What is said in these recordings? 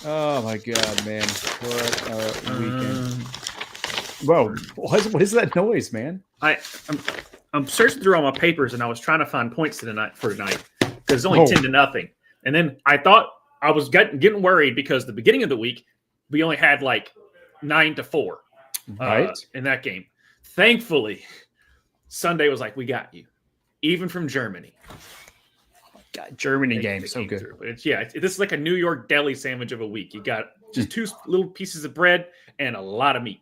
Oh my God, man! What a weekend! Whoa, what is that noise, man? I'm searching through all my papers and I was trying to find points tonight because it's only 10-0, and then I thought I was getting worried because the beginning of the week we only had like 9-4, right, in that game. Thankfully, Sunday was like, we got you, even from Germany. God, Germany game so good. This is like a New York deli sandwich of a week. You got just 2 little pieces of bread and a lot of meat.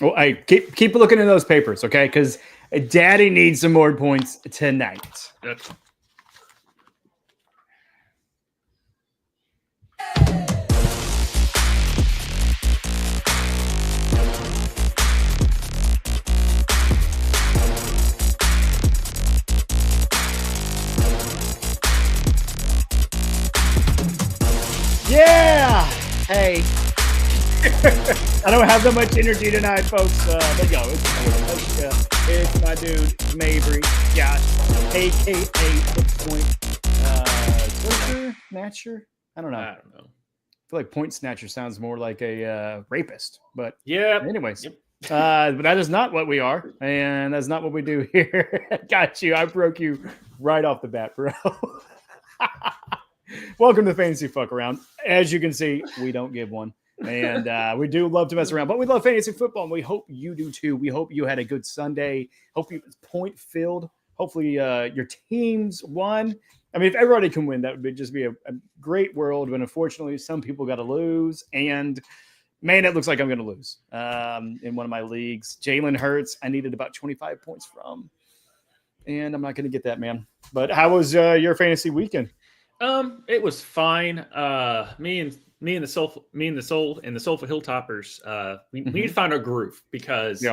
Well, I keep looking in those papers, okay? Because Daddy needs some more points tonight. That's... Yeah! Hey. I don't have that much energy tonight, folks. But yo, it's my dude, Mabry. Gosh, a.k.a. 6-point snatcher? I don't know. I feel like point snatcher sounds more like a rapist. But yeah. Anyways. Yep. But that is not what we are, and that's not what we do here. Got you. I broke you right off the bat, bro. Welcome to Fantasy Fuck Around. As you can see, we don't give one. And we do love to mess around, but we love fantasy football, and we hope you do too. We hope you had a good Sunday. Hope you point filled. Hopefully your teams won. I mean, if everybody can win, that would just be a great world. But unfortunately, some people got to lose. And man, it looks like I'm going to lose in one of my leagues. Jalen Hurts, I needed about 25 points from. And I'm not going to get that, man. But how was your fantasy weekend? It was fine. Me and the Soulful Hilltoppers, we need to find our groove, because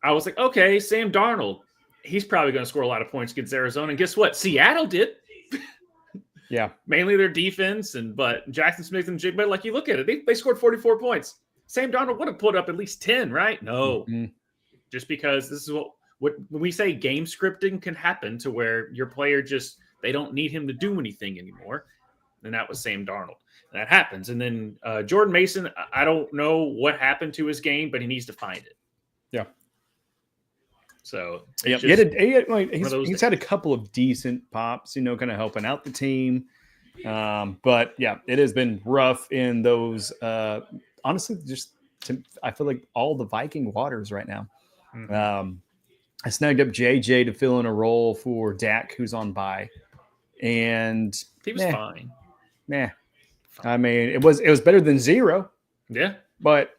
I was like, okay, Sam Darnold, he's probably going to score a lot of points against Arizona. And guess what? Seattle did. Yeah. Mainly their defense, but Jackson Smith and Jigba, like, you look at it, they scored 44 points. Sam Darnold would have put up at least 10, right? No. Just because this is what when we say game scripting can happen to where your player they don't need him to do anything anymore. And that was Sam Darnold. That happens. And then Jordan Mason, I don't know what happened to his game, but he needs to find it. Yeah. So he's had a couple of decent pops, kind of helping out the team. But yeah, it has been rough in those. Honestly, I feel like all the Viking waters right now. I snagged up JJ to fill in a role for Dak, who's on bye, and he was fine. I mean, it was better than zero. Yeah, but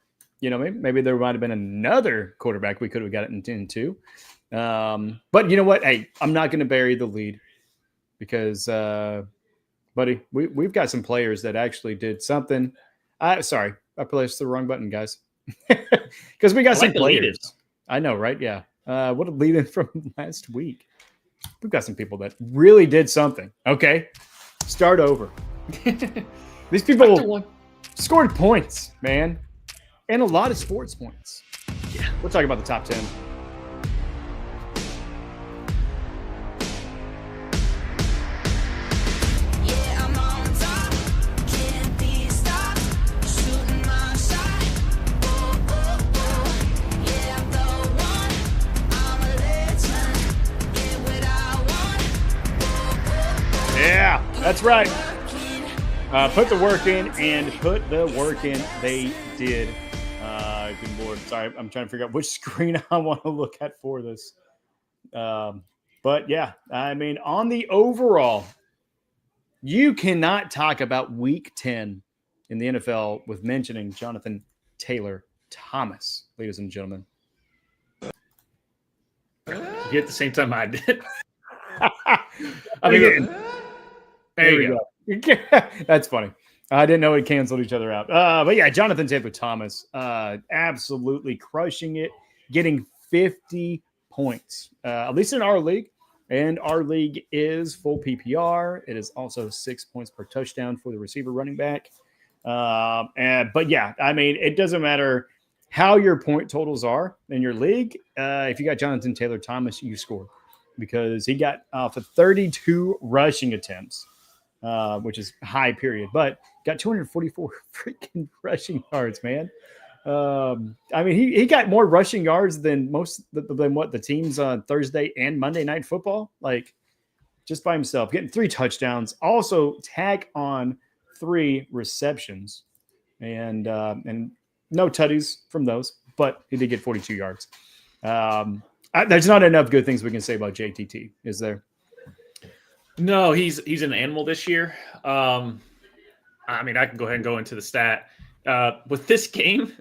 maybe there might have been another quarterback we could have got it into. But you know what? Hey, I'm not going to bury the lead because, buddy, we've got some players that actually did something. Sorry, I pressed the wrong button, guys. Because we got some players. I know, right? Yeah. What a lead in from last week. We've got some people that really did something. Okay, start over. These people scored points, man, and a lot of sports points. Yeah, we'll talk about the top 10. Yeah, that's right. Put the work in, and put the work in. They did. Good Lord. Sorry, I'm trying to figure out which screen I want to look at for this. But yeah, I mean, on the overall, you cannot talk about week 10 in the NFL with mentioning Jonathan Taylor Thomas, ladies and gentlemen. You at the same time I did. I mean, there you go. That's funny. I didn't know it canceled each other out. But yeah, Jonathan Taylor Thomas, absolutely crushing it, getting 50 points, at least in our league. And our league is full PPR. It is also 6 points per touchdown for the receiver running back. But yeah, I mean, it doesn't matter how your point totals are in your league. If you got Jonathan Taylor Thomas, you scored because he got off of 32 rushing attempts. which is high period, but got 244 freaking rushing yards, man. I mean, he got more rushing yards than what the teams on Thursday and Monday Night Football, like just by himself, getting 3 touchdowns. Also, tag on 3 receptions, and no tutties from those, but he did get 42 yards. There's not enough good things we can say about JTT, is there? No, he's an animal this year. I mean, I can go ahead and go into the stat. With this game,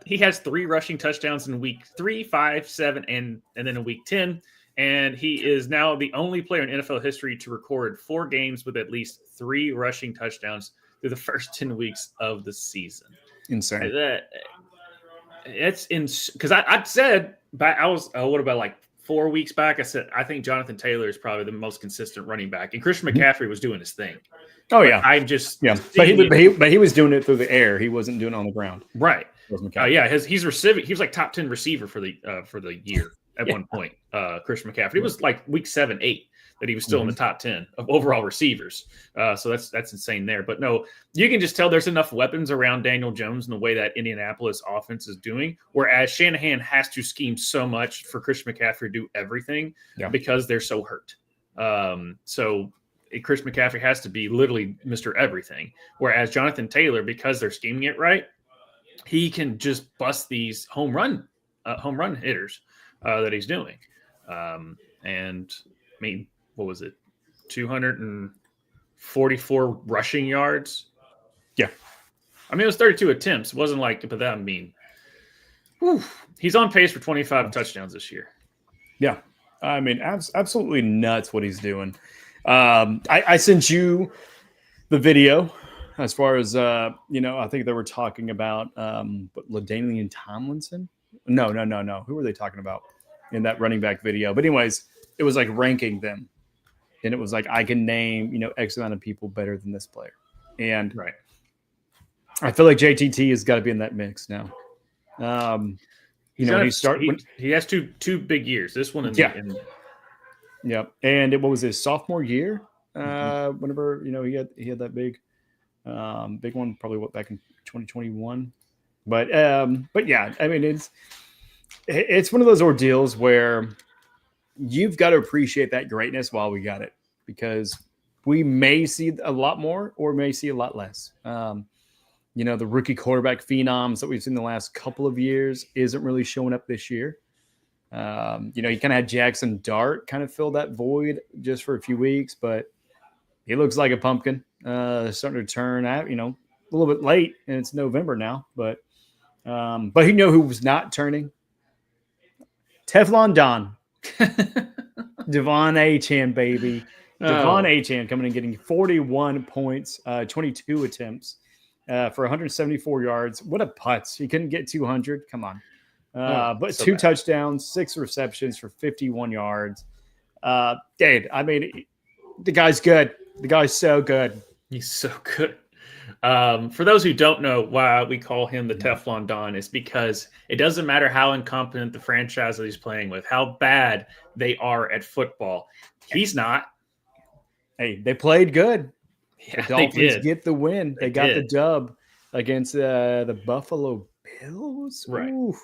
he has 3 rushing touchdowns in week 3, 5, 7, and then in week 10. And he is now the only player in NFL history to record 4 games with at least 3 rushing touchdowns through the first 10 weeks of the season. Insane. It's because I said back, I was what about like 4 weeks back? I said I think Jonathan Taylor is probably the most consistent running back, and Christian McCaffrey was doing his thing. Oh yeah, I'm just but he was doing it through the air. He wasn't doing it on the ground. Right. He's receiving. He was like top 10 receiver for the year at one point. Christian McCaffrey. It was like week 7, 8 that he was still in the top 10 of overall receivers. So that's insane there. But no, you can just tell there's enough weapons around Daniel Jones and the way that Indianapolis offense is doing, whereas Shanahan has to scheme so much for Christian McCaffrey to do everything because they're so hurt. So Chris McCaffrey has to be literally Mr. Everything, whereas Jonathan Taylor, because they're scheming it right, he can just bust these home run hitters that he's doing. And I mean, what was it? 244 rushing yards. Yeah. I mean, it was 32 attempts. It wasn't like, but that, I mean, he's on pace for 25 touchdowns this year. Yeah. I mean, absolutely nuts what he's doing. I sent you the video as far as, I think they were talking about LaDainian Tomlinson. No. Who were they talking about in that running back video? But anyways, it was like ranking them. And it was like, I can name, X amount of people better than this player. And right. I feel like JTT has got to be in that mix now. He has two big years. This one, yeah. And what was his sophomore year? Whenever he had that big one, probably back in 2021. But yeah, I mean it's one of those ordeals where you've got to appreciate that greatness while we got it, because we may see a lot more or may see a lot less. The rookie quarterback phenoms that we've seen the last couple of years isn't really showing up this year. You kind of had Jackson Dart kind of fill that void just for a few weeks, but he looks like a pumpkin, starting to turn out, a little bit late, and it's November now, but who was not turning? Teflon Don. Devon Achane, baby. Devon Achane coming in getting 41 points, 22 attempts for 174 yards. What a putz. He couldn't get 200. Come on. But so 2 touchdowns, 6 receptions for 51 yards. Dave, I mean, the guy's good. The guy's so good. He's so good. For those who don't know why we call him the Teflon Don, is because it doesn't matter how incompetent the franchise that he's playing with, how bad they are at football. He's not. Hey, they played good. Yeah, the Dolphins get the win. They got the dub against the Buffalo Bills. Right. Ooh.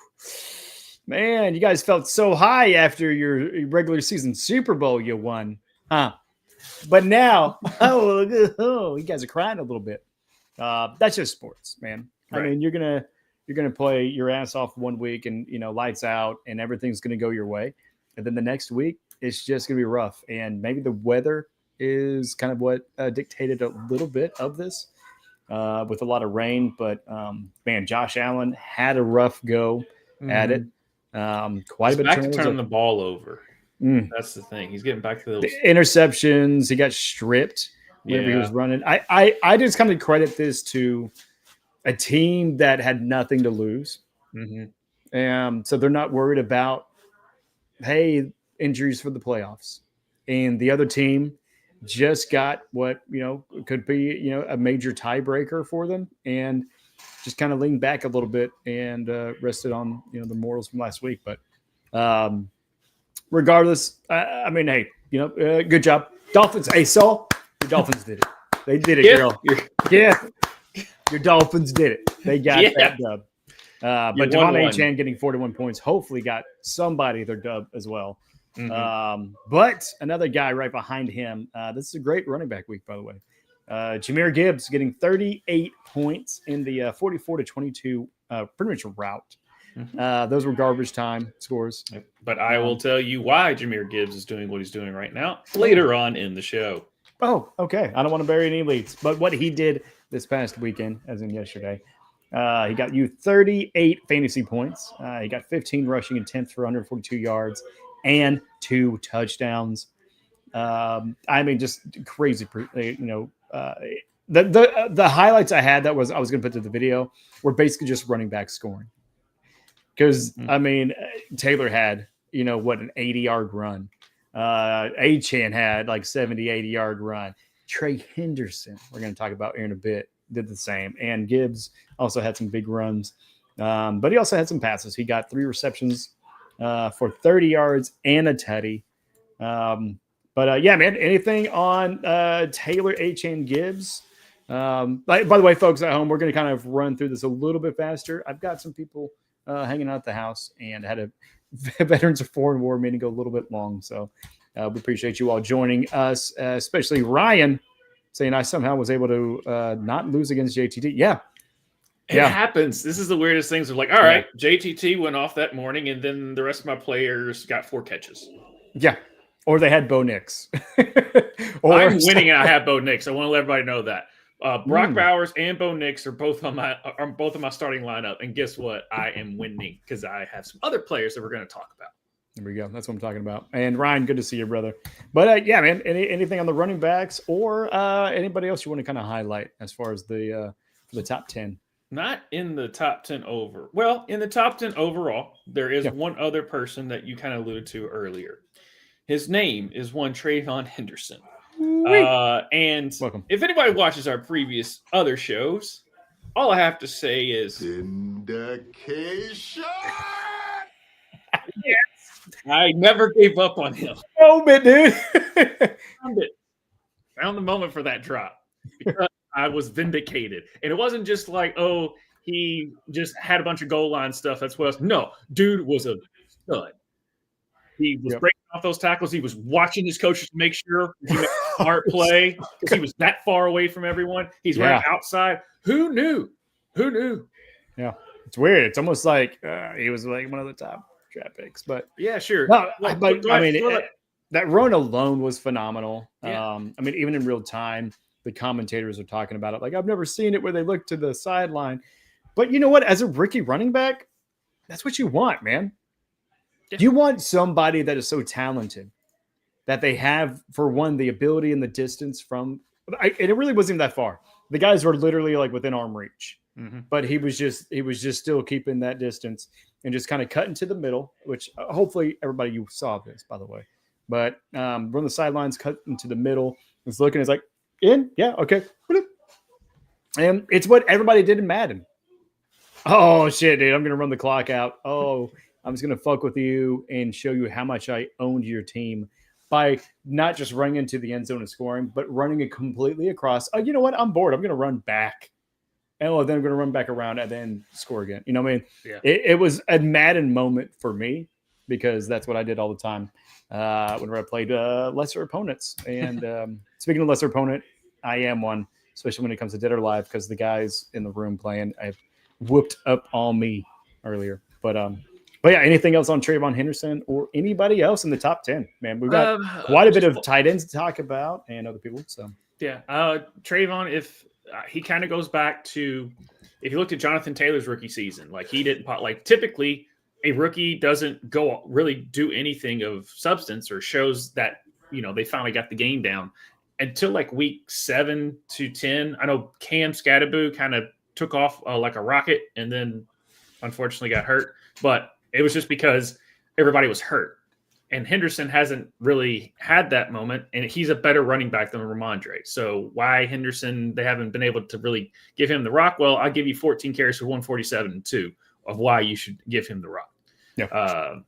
Man, you guys felt so high after your regular season Super Bowl you won. Huh? But now, you guys are crying a little bit. That's just sports, man. Right. I mean, you're gonna play your ass off one week and lights out and everything's gonna go your way, and then the next week it's just gonna be rough. And maybe the weather is kind of what dictated a little bit of this, with a lot of rain. But man, Josh Allen had a rough go at it. Quite a bit back to turning the ball over. That's the thing. He's getting back to those interceptions. He got stripped whenever he was running. I just kind of credit this to a team that had nothing to lose. So they're not worried about, hey, injuries for the playoffs. And the other team just got what, could be, a major tiebreaker for them, and just kind of leaned back a little bit and rested on, the morals from last week. But regardless, I mean, hey, good job. Dolphins. Hey, Saul, the Dolphins did it. They did it, girl. Yeah. Your Dolphins did it. They got that dub. But Devon Achane getting 41 points hopefully got somebody their dub as well. Mm-hmm. But another guy right behind him. This is a great running back week, by the way. Jahmyr Gibbs getting 38 points in the 44-22 pretty much route. Mm-hmm. Those were garbage time scores. But I will tell you why Jahmyr Gibbs is doing what he's doing right now later on in the show. Oh, okay. I don't want to bury any leads, but what he did this past weekend, as in yesterday, he got you 38 fantasy points. He got 15 rushing and 10th for 142 yards and 2 touchdowns. I mean, just crazy, the highlights I had I was going to put to the video were basically just running back scoring. Because, I mean, Taylor had, an 80-yard run. Achane had like 70, 80-yard run. Trey Henderson, we're going to talk about here in a bit, did the same. And Gibbs also had some big runs. But he also had some passes. He got 3 receptions for 30 yards and a tutty. Yeah, man, anything on Taylor, Achane, Gibbs? By the way, folks at home, we're going to kind of run through this a little bit faster. I've got some people hanging out at the house and had a Veterans of Foreign War meeting go a little bit long. So we appreciate you all joining us, especially Ryan saying I somehow was able to not lose against JTT. Yeah. It happens. This is the weirdest things. Of like, all right, JTT went off that morning and then the rest of my players got 4 catches. Yeah. Or they had Bo Nix. I'm winning and I have Bo Nix. I want to let everybody know that. Brock Bowers and Bo Nix are both on my starting lineup. And guess what? I am winning because I have some other players that we're going to talk about. There we go. That's what I'm talking about. And Ryan, good to see you, brother. But yeah, man, anything on the running backs or anybody else you want to kind of highlight as far as the top 10? Not in the top 10 over. Well, in the top 10 overall, there is one other person that you kind of alluded to earlier. His name is one Trayvon Henderson. And welcome. If anybody watches our previous other shows, all I have to say is indication. Yes, I never gave up on him. Oh, man, dude. Found the moment for that drop because I was vindicated. And it wasn't just like, oh, he just had a bunch of goal line stuff. That's what else. No, dude was a stud. He was breaking off those tackles. He was watching his coaches to make sure he made a smart play because he was that far away from everyone. He's running outside. Who knew? Who knew? Yeah, it's weird. It's almost like he was like one of the top draft picks. But yeah, sure. No, that run alone was phenomenal. Yeah. I mean, even in real time, the commentators are talking about it. Like, I've never seen it where they look to the sideline. But you know what? As a rookie running back, that's what you want, man. Yeah. You want somebody that is so talented that they have, for one, the ability and the distance from – and it really wasn't even that far. The guys were literally like within arm reach. Mm-hmm. But he was just still keeping that distance and just kind of cutting to the middle, which hopefully everybody you saw this, by the way. But run the sidelines, cut into the middle. It's looking, it's like, in? Yeah, okay. And it's what everybody did in Madden. Oh, shit, dude. I'm going to run the clock out. Oh, I'm just going to fuck with you and show you how much I owned your team by not just running into the end zone and scoring, but running it completely across. Oh, you know what? I'm bored. I'm going to run back. And then I'm going to run back around and then score again. You know what I mean? Yeah. It was a Madden moment for me because that's what I did all the time whenever I played lesser opponents. And speaking of lesser opponent, I am one, especially when it comes to Dead or Alive, because the guys in the room playing, I whooped up on me earlier. But yeah, anything else on Trayvon Henderson or anybody else in the top 10? Man, we've got quite a bit of tight ends to talk about and other people. So yeah, Trayvon, if he kind of goes back to, if you looked at Jonathan Taylor's rookie season, like he didn't like typically a rookie doesn't go really do anything of substance or shows that, you know, they finally got the game down until like week 7 to 10. I know Cam Scatterboo kind of took off like a rocket and then unfortunately got hurt, but it was just because everybody was hurt. And Henderson hasn't really had that moment, and he's a better running back than Ramondre. So why Henderson, they haven't been able to really give him the rock? Well, I'll give you 14 carries for 147 and 2 of why you should give him the rock. Yeah.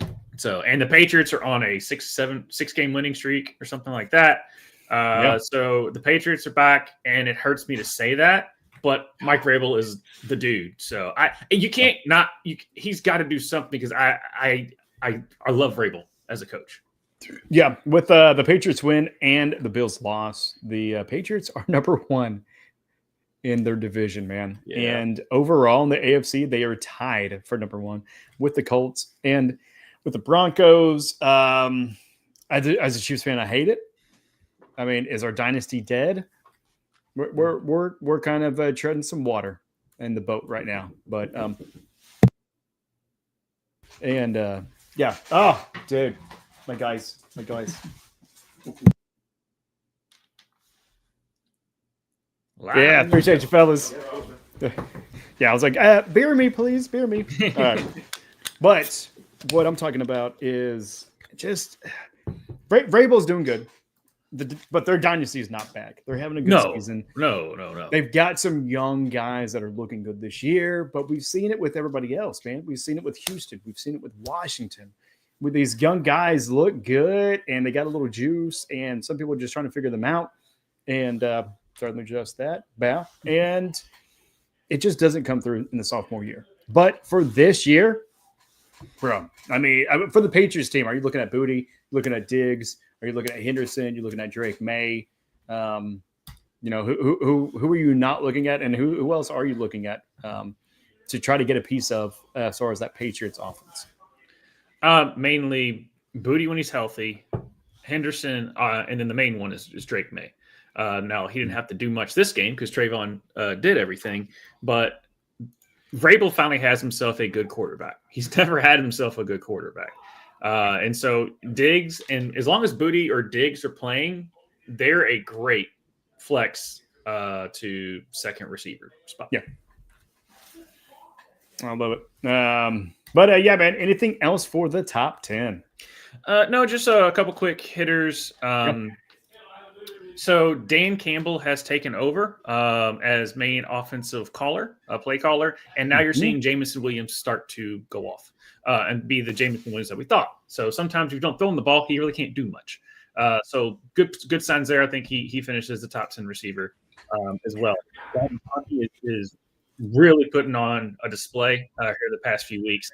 And the Patriots are on a 6-game winning streak or something like that. So the Patriots are back, and it hurts me to say that, but Mike Vrabel is the dude. So you can't not. He's got to do something because I love Vrabel as a coach. Yeah, with the Patriots win and the Bills loss, the Patriots are number 1 in their division, man. Yeah. And overall in the AFC, they are tied for number 1 with the Colts and with the Broncos. As a Chiefs fan, I hate it. I mean, is our dynasty dead? We're kind of treading some water in the boat right now, but yeah. Oh, dude. My guys. Yeah, appreciate you, fellas. Yeah, I was like, beer me, please, beer me. All right. But what I'm talking about is just Vrabel's doing good, but their dynasty is not back. They're having a good season. No. They've got some young guys that are looking good this year, but we've seen it with everybody else, man. We've seen it with Houston. We've seen it with Washington. With these young guys look good, and they got a little juice, and some people are just trying to figure them out. And certainly just that, bow. And it just doesn't come through in the sophomore year. But for this year, bro, I mean, for the Patriots team, are you looking at Booty? Looking at Diggs? Are you looking at Henderson? You're looking at Drake May? Who are you not looking at, and who else are you looking at to try to get a piece of as far as that Patriots offense? Mainly Booty when he's healthy, Henderson, and then the main one is Drake May. Now, he didn't have to do much this game because Trayvon did everything, but Vrabel finally has himself a good quarterback. He's never had himself a good quarterback. And so Diggs, and as long as Booty or Diggs are playing, they're a great flex to second receiver spot. Yeah. I love it. But yeah, man, anything else for the top 10? No, just a couple quick hitters. So Dan Campbell has taken over as main offensive play caller, and now you're seeing Jameson Williams start to go off and be the Jameson Williams that we thought. So sometimes if you don't throw him the ball, he really can't do much. So good signs there. I think he finishes the top 10 receiver as well. He is really putting on a display here the past few weeks.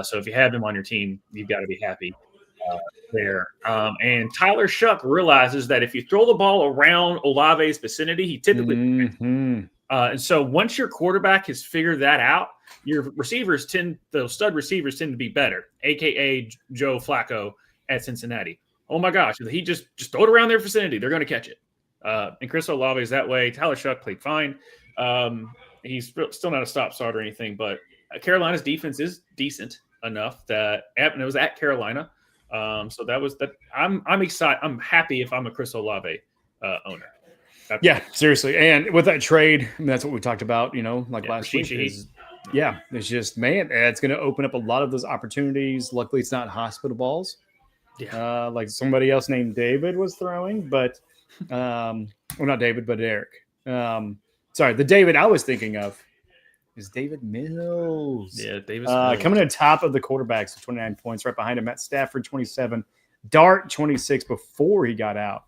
So if you have him on your team, you've got to be happy there. And Tyler Shuck realizes that if you throw the ball around Olave's vicinity, he typically and so once your quarterback has figured that out, your the stud receivers tend to be better, aka Joe Flacco at Cincinnati. Oh my gosh, he just throw it around their vicinity, they're going to catch it. And Chris Olave is that way. Tyler Shuck played fine. He's still not a stop start or anything, but Carolina's defense is decent enough that and it was at Carolina. So that was that. I'm excited. I'm happy if I'm a Chris Olave owner. Yeah, seriously. And with that trade, I mean, that's what we talked about, last week. It's just, man, it's going to open up a lot of those opportunities. Luckily, it's not hospital balls. Yeah. Like somebody else named David was throwing, but well, not David, but Eric. Sorry, the David I was thinking of is David Mills. Yeah, Davis coming in top of the quarterbacks with 29 points. Right behind him, Matt Stafford, 27. Dart, 26 before he got out.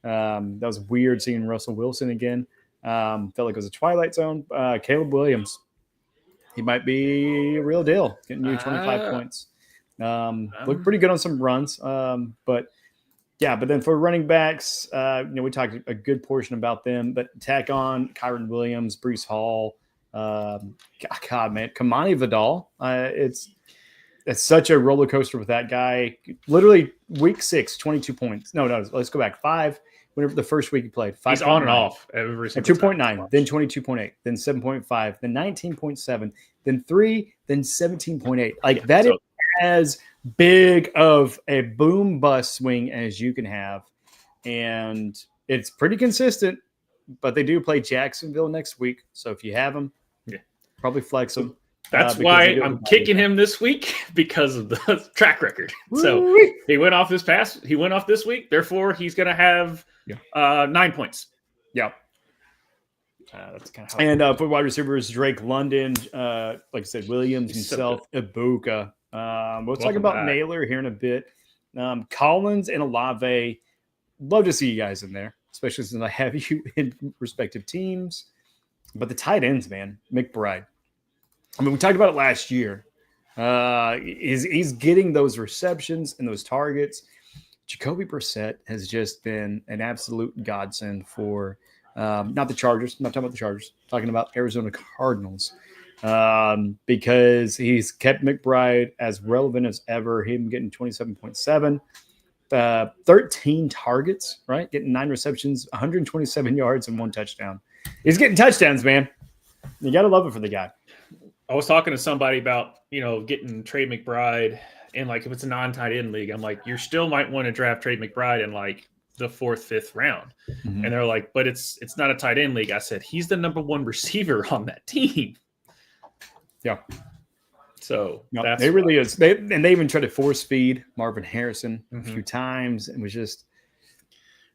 That was weird seeing Russell Wilson again. Felt like it was a Twilight Zone. Caleb Williams, he might be a real deal, getting you 25 points. Looked pretty good on some runs. But then for running backs, we talked a good portion about them, but tack on Kyron Williams, Breece Hall, God, man, Kamani Vidal. It's such a roller coaster with that guy. Literally week 6, 22 points. No, let's go back. 5, whenever the first week he played. 5. He's on and off every single 2.9, then 22.8, then 7.5, then 19.7, then 3, then 17.8. Like that is as big of a boom bust swing as you can have. And it's pretty consistent, but they do play Jacksonville next week. So if you have them, probably flex them. That's why I'm kicking him this week because of the track record. So he went off this week. Therefore, he's going to have 9 points. Yeah. That's kind of how. And for wide receivers, Drake London, like I said, Williams himself, Ibuka. We'll talk about Naylor here in a bit. Collins and Olave. Love to see you guys in there. especially since I have you in respective teams. But the tight ends, man, McBride. I mean, we talked about it last year. He's getting those receptions and those targets. Jacoby Brissett has just been an absolute godsend for not the Chargers. I'm not talking about the Chargers. I'm talking about Arizona Cardinals. Because he's kept McBride as relevant as ever. Him getting 27.7, 13 targets, right? Getting 9 receptions, 127 yards, and 1 touchdown. He's getting touchdowns, man. You got to love it for the guy. I was talking to somebody about, getting Trey McBride and like if it's a non-tight end league, I'm like, you still might want to draft Trey McBride in like the 4th, 5th round. Mm-hmm. And they're like, but it's not a tight end league. I said, he's the number 1 receiver on that team. Yeah. So that's it really is. They even tried to force feed Marvin Harrison a few times and was just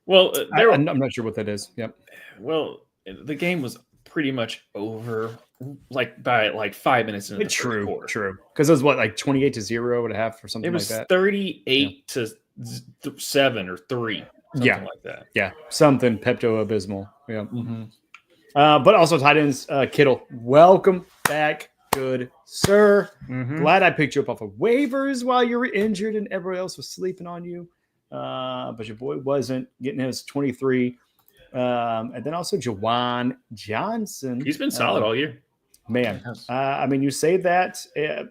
I'm not sure what that is. Yep. Well, the game was pretty much over by 5 minutes into the first quarter. True. Because it was 28-0 at half or something like that. It was 38-7 or 3. Something like that. Yeah. Something Pepto-Abysmal. Yeah. Mm-hmm. But also tight ends, Kittle. Welcome back. Good, sir. Mm-hmm. Glad I picked you up off of waivers while you were injured and everyone else was sleeping on you. But your boy wasn't getting his 23. And then also Jawan Johnson. He's been solid all year. Man, I mean, you say that.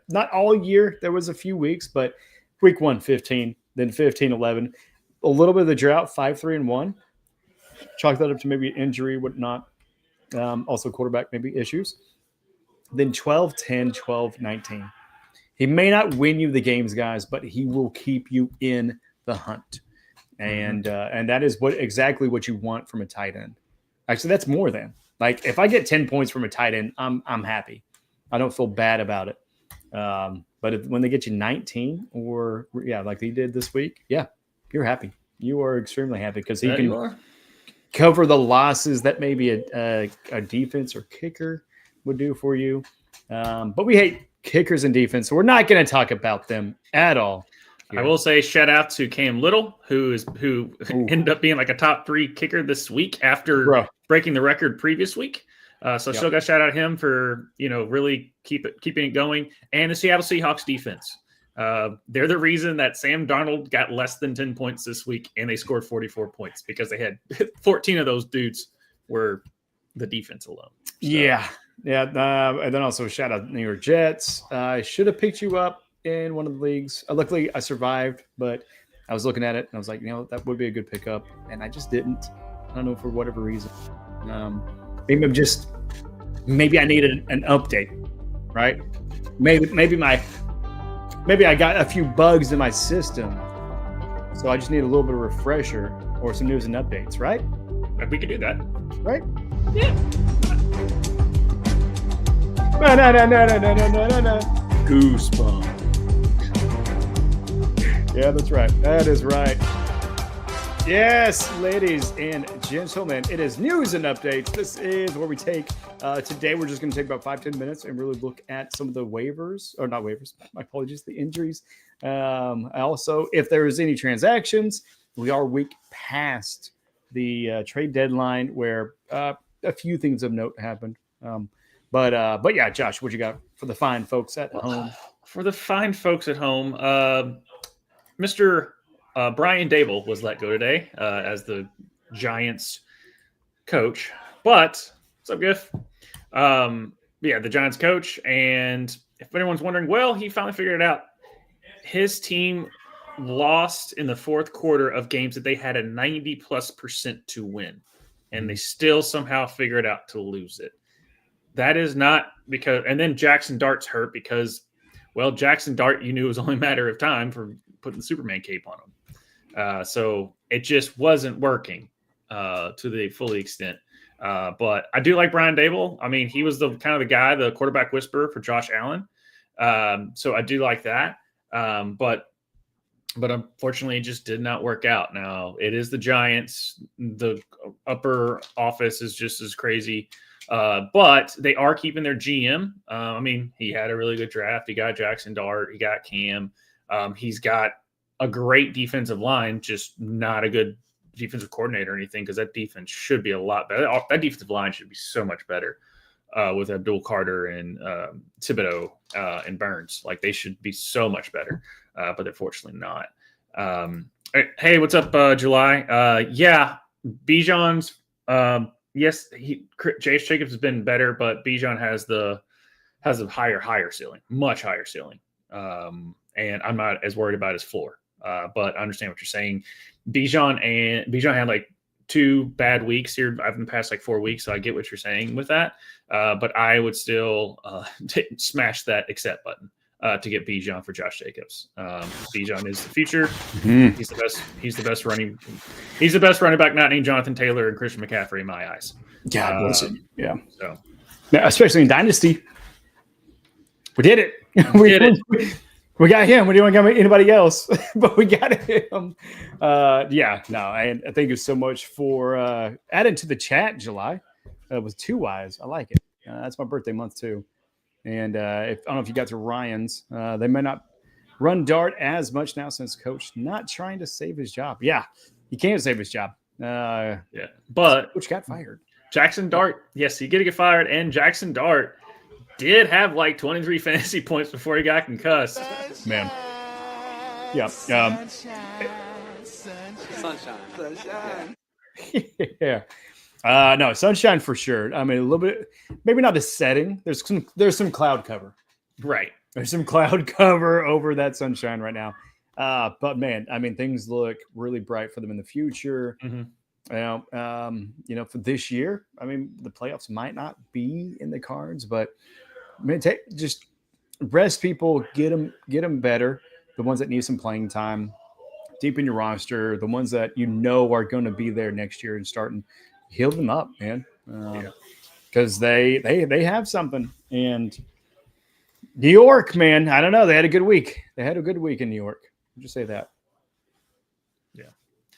Not all year. There was a few weeks, but week 1, 15, then 15, 11. A little bit of the drought, 5-3-1. Chalk that up to maybe injury, whatnot. Also quarterback maybe issues. Then 12-10, 12-19. He may not win you the games, guys, but he will keep you in the hunt. And that is exactly what you want from a tight end. Actually, that's more than. Like, if I get 10 points from a tight end, I'm happy. I don't feel bad about it. But when they get you 19 or, like they did this week, you're happy. You are extremely happy because he can cover the losses that maybe a defense or kicker would do for you. But we hate kickers and defense, so we're not going to talk about them at all. Here. I will say shout out to Cam Little, who ended up being like a top 3 kicker this week after breaking the record previous week. Still got to shout out him for really keeping it going. And the Seattle Seahawks defense. They're the reason that Sam Darnold got less than 10 points this week, and they scored 44 points because they had 14 of those dudes were the defense alone. So. Yeah. And then also shout out New York Jets. I should have picked you up in one of the leagues. Luckily, I survived, but I was looking at it and I was like, that would be a good pickup, and I just didn't. I don't know, for whatever reason. Maybe I needed an update, right? Maybe I got a few bugs in my system, so I just need a little bit of refresher or some news and updates, right? We could do that, right? Yeah. Goosebumps. Yeah, that's right. That is right. Yes, ladies and gentlemen, it is news and updates. This is where we take, today we're just going to take about 5-10 minutes and really look at some of the waivers, or not waivers, my apologies, the injuries. Also, if there is any transactions, we are a week past the trade deadline where a few things of note happened. But yeah, Josh, what you got for the fine folks at home? For the fine folks at home, Mr. Brian Dable was let go today as the Giants coach. But what's up, Giff? The Giants coach. And if anyone's wondering, well, he finally figured it out. His team lost in the 4th quarter of games that they had a 90+% to win. And they still somehow figured out to lose it. That is not because – and then Jackson Dart's hurt because, well, Jackson Dart, you knew it was only a matter of time for putting the Superman cape on him. So it just wasn't working to the full extent. But I do like Brian Dable. I mean, he was the kind of the guy, the quarterback whisperer for Josh Allen. So I do like that. But unfortunately, it just did not work out. Now, it is the Giants. The upper office is just as crazy. But they are keeping their GM. I mean, he had a really good draft. He got Jackson Dart. He got Cam. He's got a great defensive line, just not a good defensive coordinator or anything, because that defense should be a lot better. That defensive line should be so much better with Abdul Carter and Thibodeau and Burns. Like, they should be so much better, but they're fortunately not. Hey, what's up, July? Yeah, Bijan's. Yes, Jace Jacobs has been better, but Bijan has a higher ceiling, much higher ceiling. And I'm not as worried about his floor. But I understand what you're saying. Bijan had like 2 bad weeks here in the past like 4 weeks, so I get what you're saying with that. But I would still smash that accept button to get Bijan for Josh Jacobs. Bijan is the future. Mm-hmm. He's the best running back, not named Jonathan Taylor and Christian McCaffrey in my eyes. Yeah, yeah. So, especially in Dynasty, we did it. We did it. We got him. We didn't got anybody else, but we got him. I thank you so much for adding to the chat, July. With 2 Ys. I like it. That's my birthday month, too. And I don't know if you got to Ryan's. They may not run Dart as much now since Coach not trying to save his job. Yeah, he can't save his job. But Coach got fired. Jackson Dart, yes, he did get fired, and Jackson Dart did have like 23 fantasy points before he got concussed. Man. Yeah. Sunshine. Yeah. No, sunshine for sure. I mean, a little bit, maybe not the setting. There's some cloud cover. Right. There's some cloud cover over that sunshine right now. But man, I mean, things look really bright for them in the future. Mm-hmm. For this year, I mean, the playoffs might not be in the cards, but I mean, just rest people, get them better. The ones that need some playing time, deepen your roster. The ones that are going to be there next year and starting, heal them up, man. Because they have something. And New York, man, I don't know. They had a good week. They had a good week in New York. I'll just say that.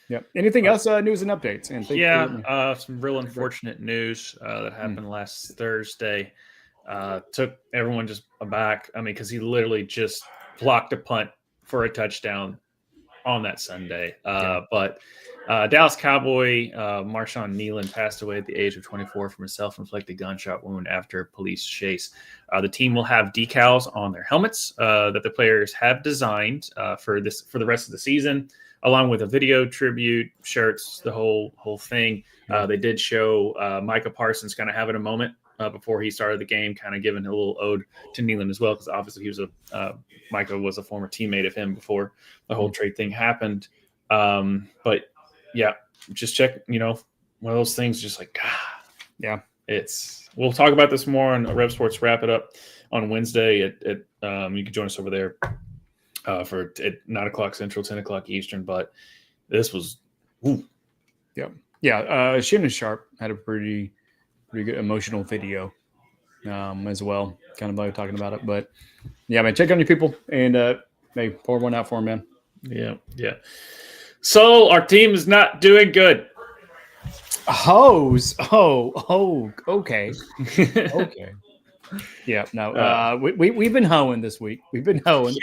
Yeah. Anything else? News and updates. And some real unfortunate news that happened last Thursday. Took everyone just aback. I mean, because he literally just blocked a punt for a touchdown on that Sunday. But Dallas Cowboy Marshawn Nealon passed away at the age of 24 from a self-inflicted gunshot wound after a police chase. The team will have decals on their helmets that the players have designed for the rest of the season, along with a video tribute, shirts, the whole thing. They did show Micah Parsons kind of having a moment before he started the game, kind of giving a little ode to Nealon as well, because obviously Micah was a former teammate of him before the whole trade thing happened. But yeah, just check, one of those things, just like, we'll talk about this more on Rev Sports Wrap It Up on Wednesday at you can join us over there for at 9 o'clock Central, 10 o'clock Eastern. But this was, Shannon Sharp had a pretty good emotional video as well, kind of like talking about it. But yeah, man, check on your people and maybe pour one out for them, man. Yeah. So our team is not doing good. Hose. Oh, okay. Okay. Yeah, no. We've been hoeing this week. We've been hoeing,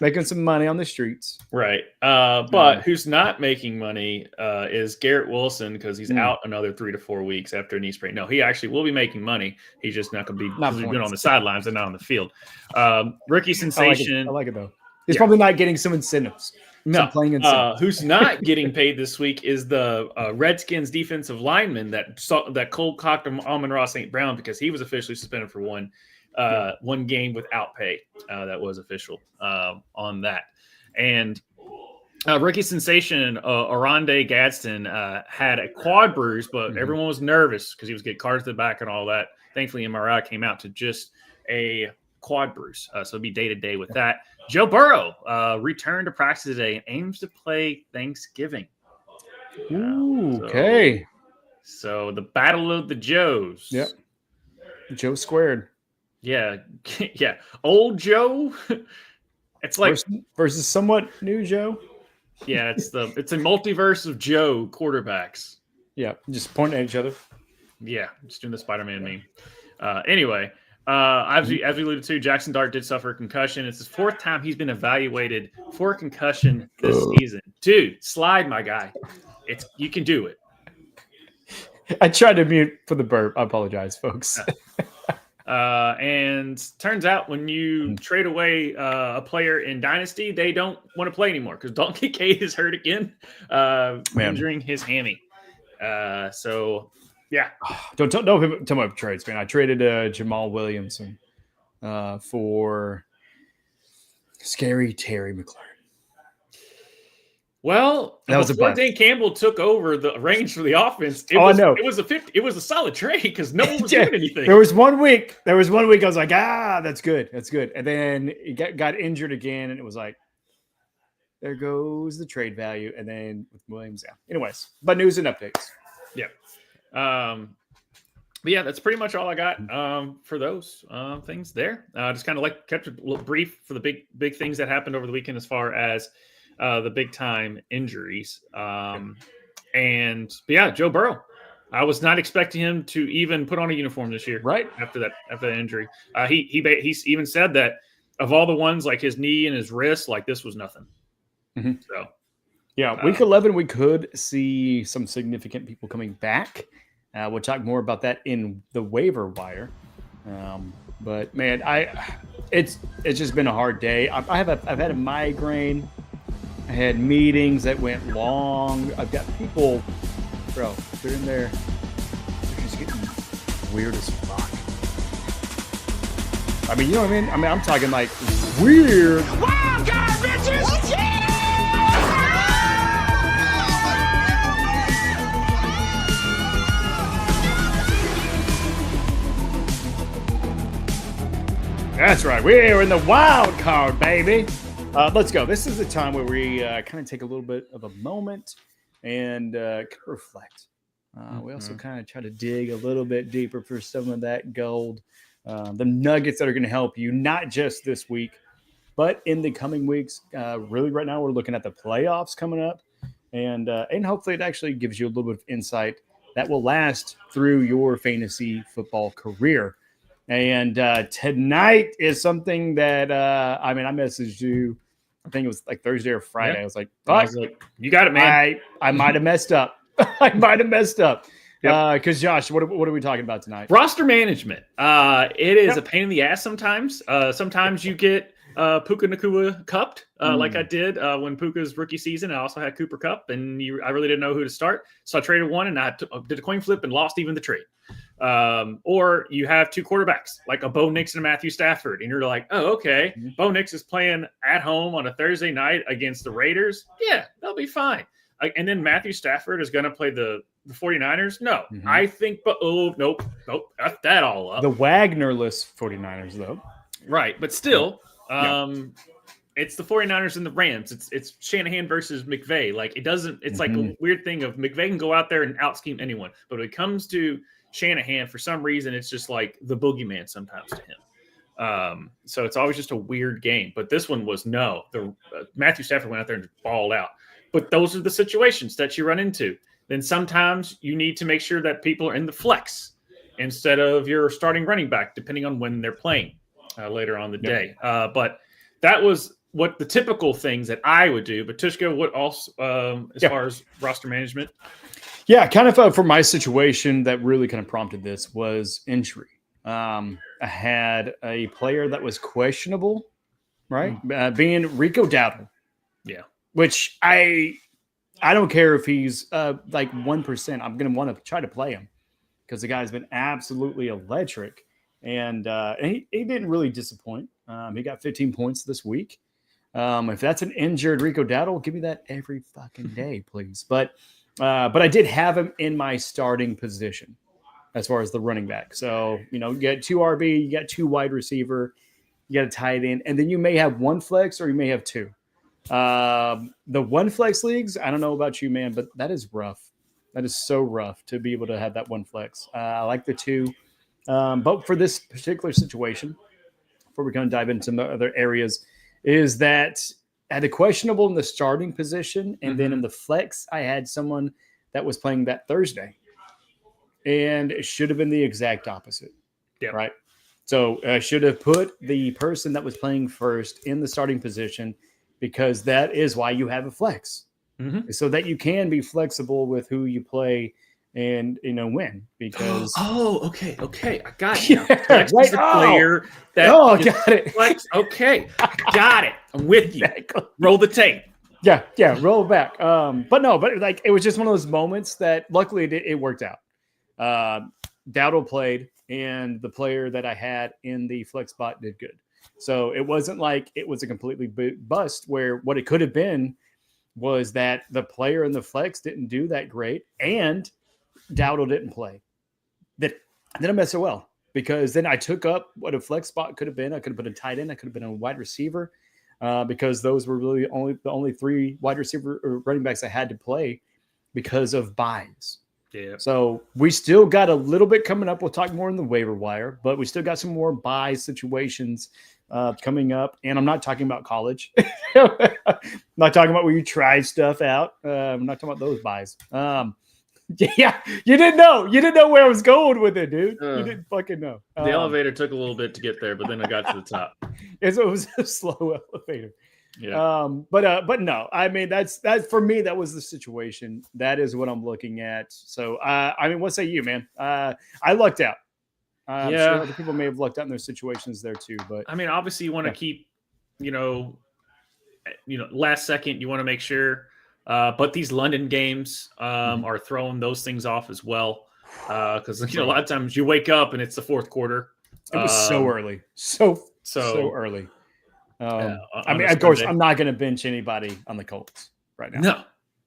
making some money on the streets. Right. But who's not making money is Garrett Wilson, because he's out another 3 to 4 weeks after a knee sprain. No, he actually will be making money. He's just not going to be been on the sidelines and not on the field. Rookie sensation. I like it though. He's probably not getting some incentives. No, who's not getting paid this week is the Redskins defensive lineman that cold-cocked Amon-Ra St. Brown, because he was officially suspended for one game without pay. That was official on that. And rookie sensation Oronde Gadsden had a quad bruise, but everyone was nervous because he was getting cards to the back and all that. Thankfully, MRI came out to just a quad bruise. So it'll be day-to-day with that. Joe Burrow returned to practice today and aims to play Thanksgiving. Okay. So the battle of the Joes. Yep. Joe squared. Yeah. Yeah. Old Joe. It's like versus somewhat new Joe. Yeah, it's a multiverse of Joe quarterbacks. Yeah, just pointing at each other. Yeah, just doing the Spider-Man meme. Anyway. As we alluded to, Jackson Dart did suffer a concussion. It's his 4th time he's been evaluated for a concussion this season. Dude, slide, my guy. You can do it. I tried to mute for the burp. I apologize, folks. And turns out when you trade away a player in Dynasty, they don't want to play anymore because Dalton Kincaid is hurt again, injuring his hammy. So, yeah. Don't tell me about trades, man. I traded Jamal Williamson for Scary Terry McLaurin. Well, that was before Dan Campbell took over the range for the offense, I know. It was a solid trade because no one was doing anything. There was 1 week. I was like, that's good. And then he got injured again, and it was like, there goes the trade value. And then with Williams, Anyways, but news and updates. Yeah. But yeah, that's pretty much all I got for those things there. Just kind of kept it a little brief for the big things that happened over the weekend as far as the big time injuries. But yeah, Joe Burrow. I was not expecting him to even put on a uniform this year. Right after that injury, he even said that of all the ones like his knee and his wrist, like this was nothing. Mm-hmm. So yeah, week 11 we could see some significant people coming back. We'll talk more about that in the waiver wire. But man, it's just been a hard day. I've had a migraine. I had meetings that went long. I've got people, bro, they're in there. They're just getting weird as fuck. I mean, you know what I mean? I'm talking like weird. Wild card, bitches! Yeah! That's right. We're in the wild card, baby. Let's go. This is the time where we kind of take a little bit of a moment and kind of reflect. We also kind of try to dig a little bit deeper for some of that gold, the nuggets that are going to help you, not just this week, but in the coming weeks. Really, right now, we're looking at the playoffs coming up, and hopefully it actually gives you a little bit of insight that will last through your fantasy football career. And tonight is something that, I messaged you. I think it was like Thursday or Friday. Yeah. I was like, you got it, man. I might have messed up. Because Josh, what are we talking about tonight? Roster management. It is a pain in the ass sometimes. Sometimes you get Puka Nacua cupped, like I did when Puka's rookie season. I also had Cooper Kupp, and I really didn't know who to start. So I traded one, and I did a coin flip and lost even the trade. Or you have two quarterbacks, like a Bo Nix and a Matthew Stafford, and you're like, oh, okay. Mm-hmm. Bo Nix is playing at home on a Thursday night against the Raiders. Yeah, they'll be fine. And then Matthew Stafford is going to play the 49ers. No, I think, but nope, got that all up. The Wagnerless 49ers, though. Right, but still, it's the 49ers and the Rams. It's Shanahan versus McVay. Like, it doesn't – it's like a weird thing of McVay can go out there and out-scheme anyone. But when it comes to Shanahan, for some reason, it's just like the boogeyman sometimes to him. So it's always just a weird game. But this one was Matthew Stafford went out there and balled out. But those are the situations that you run into. Then sometimes you need to make sure that people are in the flex instead of your starting running back, depending on when they're playing later on the day. But that was what the typical things that I would do. But Tvshka, what else as far as roster management? Yeah, kind of for my situation that really kind of prompted this was injury. I had a player that was questionable, right? Being Rico Dowdle. Yeah. Which I don't care if he's like 1%. I'm going to want to try to play him because the guy's been absolutely electric. And he didn't really disappoint. He got 15 points this week. If that's an injured Rico Dowdle, give me that every fucking day, please. But I did have him in my starting position as far as the running back. So, you get 2 RB, you got 2 wide receiver, you got a tight end, and then you may have 1 flex or you may have 2. The 1 flex leagues, I don't know about you, man, but that is rough. That is so rough to be able to have that 1 flex. I like the 2. But for this particular situation, before we kind of dive into some other areas, is that I had a questionable in the starting position, and then in the flex, I had someone that was playing that Thursday. And it should have been the exact opposite. Yeah. Right? So I should have put the person that was playing first in the starting position because that is why you have a flex. so that you can be flexible with who you play and win because okay, I got it. Yeah, Flex right. is the player that got it. Flex. Okay, got it. I'm with you. Exactly. Roll the tape. Yeah, roll back. But like it was just one of those moments that luckily it worked out. Dowdle played, and the player that I had in the flex spot did good. So it wasn't like it was a completely bust where what it could have been was that the player in the flex didn't do that great and Dowdle didn't play. That didn't mess so well because then I took up what a flex spot could have been. I could have been a tight end. I could have been a wide receiver because those were really the only 3 wide receiver or running backs I had to play because of buys. Yeah. So we still got a little bit coming up. We'll talk more in the waiver wire, but we still got some more buy situations coming up. And I'm not talking about college. I'm not talking about where you try stuff out. I'm not talking about those buys. Yeah, you didn't know. You didn't know where I was going with it, dude. You didn't fucking know. The elevator took a little bit to get there, but then I got to the top. It was a slow elevator. Yeah. But no, I mean that's for me. That was the situation. That is what I'm looking at. So I mean, what say you, man? I lucked out. I'm sure other people may have lucked out in their situations there too. But I mean, obviously, you want to keep, last second. You want to make sure. But these London games are throwing those things off as well. Because a lot of times you wake up and it's the fourth quarter. It was so early, so early. I mean, of course, I'm not going to bench anybody on the Colts right now.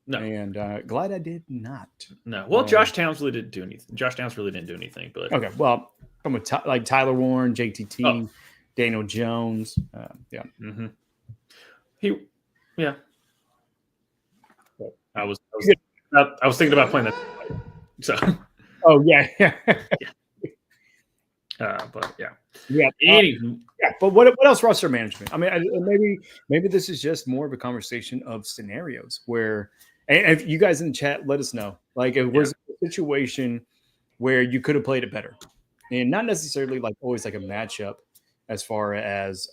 No. And glad I did not. No. Well, Josh Towns really didn't do anything. But okay. Well, from like Tyler Warren, JTT, Daniel Jones. Yeah. Mm-hmm. I was thinking about playing that. So. Oh yeah. But yeah. Anywho. Yeah, but what else roster management? I mean, maybe this is just more of a conversation of scenarios where, and if you guys in the chat, let us know. Like, if was a situation where you could have played it better, and not necessarily like always like a matchup, as far as